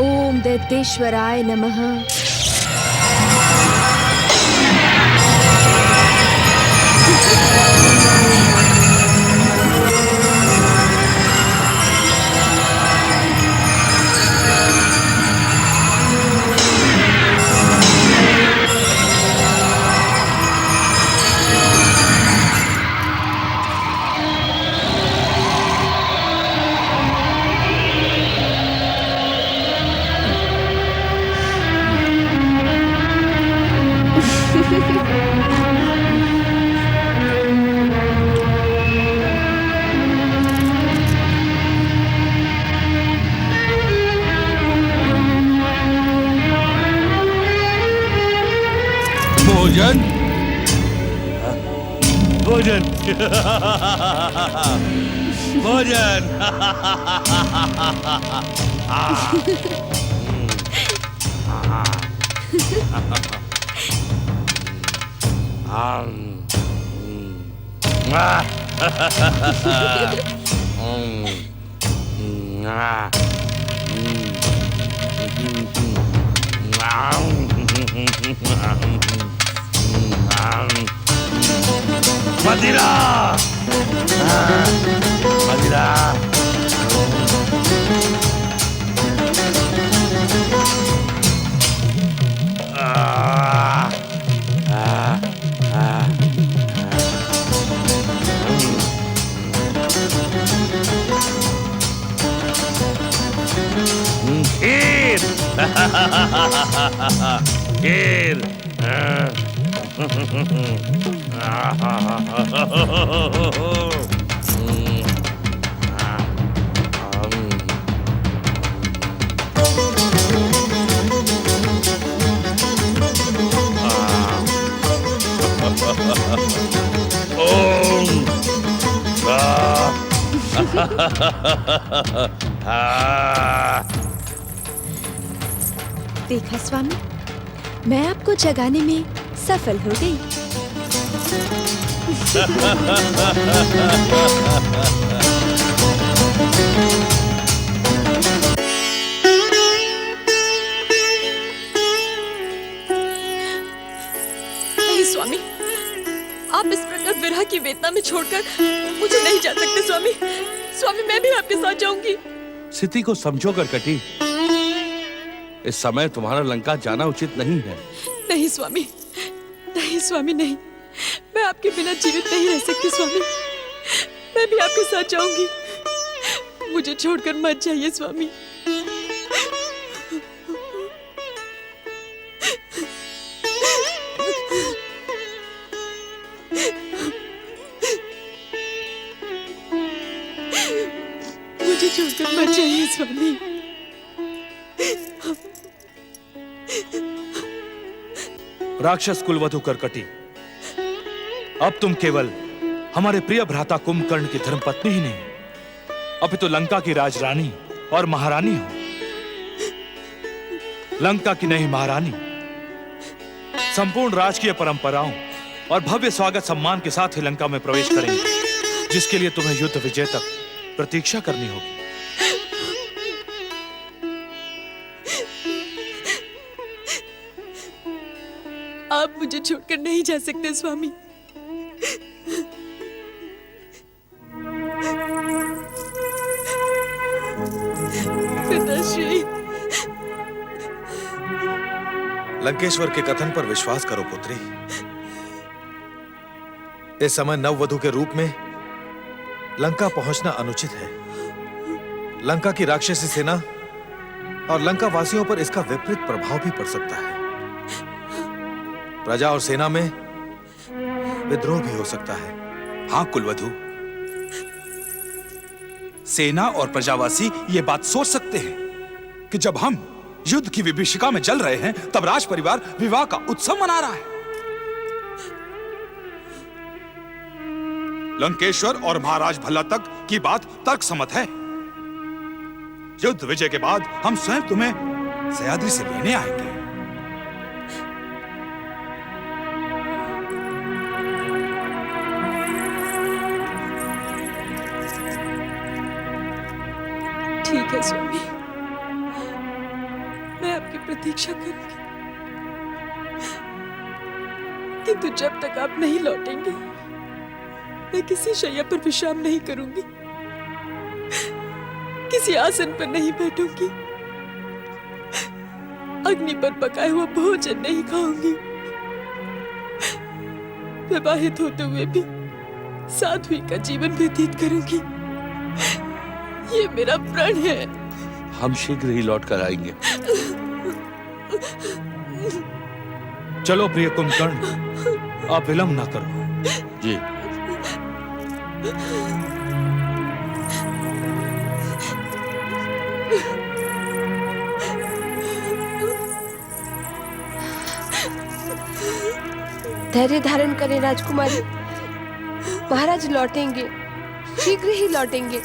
Speaker 5: ओम दैत्येश्वराय नमः।
Speaker 8: भोजन भोजन भोजन मदिरा मदिरा खीर खीर
Speaker 5: देखा स्वामी, मैं आपको जगाने में सफल हो गई।
Speaker 13: नहीं स्वामी, आप इस प्रकार विरह की वेदना में छोड़कर मुझे नहीं जा सकते स्वामी। स्वामी, मैं भी आपके साथ जाऊंगी।
Speaker 8: स्थिति को समझो करकटी, इस समय तुम्हारा लंका जाना उचित नहीं है।
Speaker 13: नहीं स्वामी, नहीं स्वामी, नहीं। मैं आपके बिना जीवित नहीं रह सकती स्वामी। मैं भी आपके साथ जाऊंगी। मुझे छोड़कर मत जाइए स्वामी। मुझे छोड़कर मत जाइए स्वामी।
Speaker 12: राक्षस कुलवधु करकटी, अब तुम केवल हमारे प्रिय भ्राता कुंभकर्ण की धर्मपत्नी ही नहीं, अपितु लंका की राजरानी और महारानी हो। लंका की नई महारानी संपूर्ण राजकीय परंपराओं और भव्य स्वागत सम्मान के साथ ही लंका में प्रवेश करेंगे, जिसके लिए तुम्हें युद्ध विजय तक प्रतीक्षा करनी होगी।
Speaker 13: आप मुझे छोड़कर नहीं जा सकते स्वामी। पिताश्री,
Speaker 3: लंकेश्वर के कथन पर विश्वास करो पुत्री। इस समय नववधु के रूप में लंका पहुंचना अनुचित है। लंका की राक्षसी सेना और लंका वासियों पर इसका विपरीत प्रभाव भी पड़ सकता है। प्रजा और सेना में विद्रोह भी हो सकता है।
Speaker 2: हाँ कुलवधु, सेना और प्रजावासी ये बात सोच सकते हैं कि जब हम युद्ध की विभीषिका में जल रहे हैं, तब राज परिवार विवाह का उत्सव मना रहा है। लंकेश्वर और महाराज भल्ला तक की बात तर्कसम्मत है। युद्ध विजय के बाद हम स्वयं तुम्हें सह्याद्री से लेने आएंगे।
Speaker 13: ठीक है स्वामी, मैं आपकी प्रतीक्षा करूंगी, किंतु जब तक आप नहीं लौटेंगे मैं किसी शैया पर विश्राम नहीं करूंगी, किसी आसन पर नहीं बैठूंगी, अग्नि पर पकाया हुआ भोजन नहीं खाऊंगी, विवाहित होते हुए भी साध्वी का जीवन व्यतीत करूंगी। ये मेरा प्रण है।
Speaker 8: हम शीघ्र ही लौट कर आएंगे।
Speaker 12: चलो प्रिय कुंभकर्ण, आप विलंब ना करो।
Speaker 8: जी।
Speaker 7: धैर्य धारण करें राजकुमारी, महाराज लौटेंगे, शीघ्र ही लौटेंगे।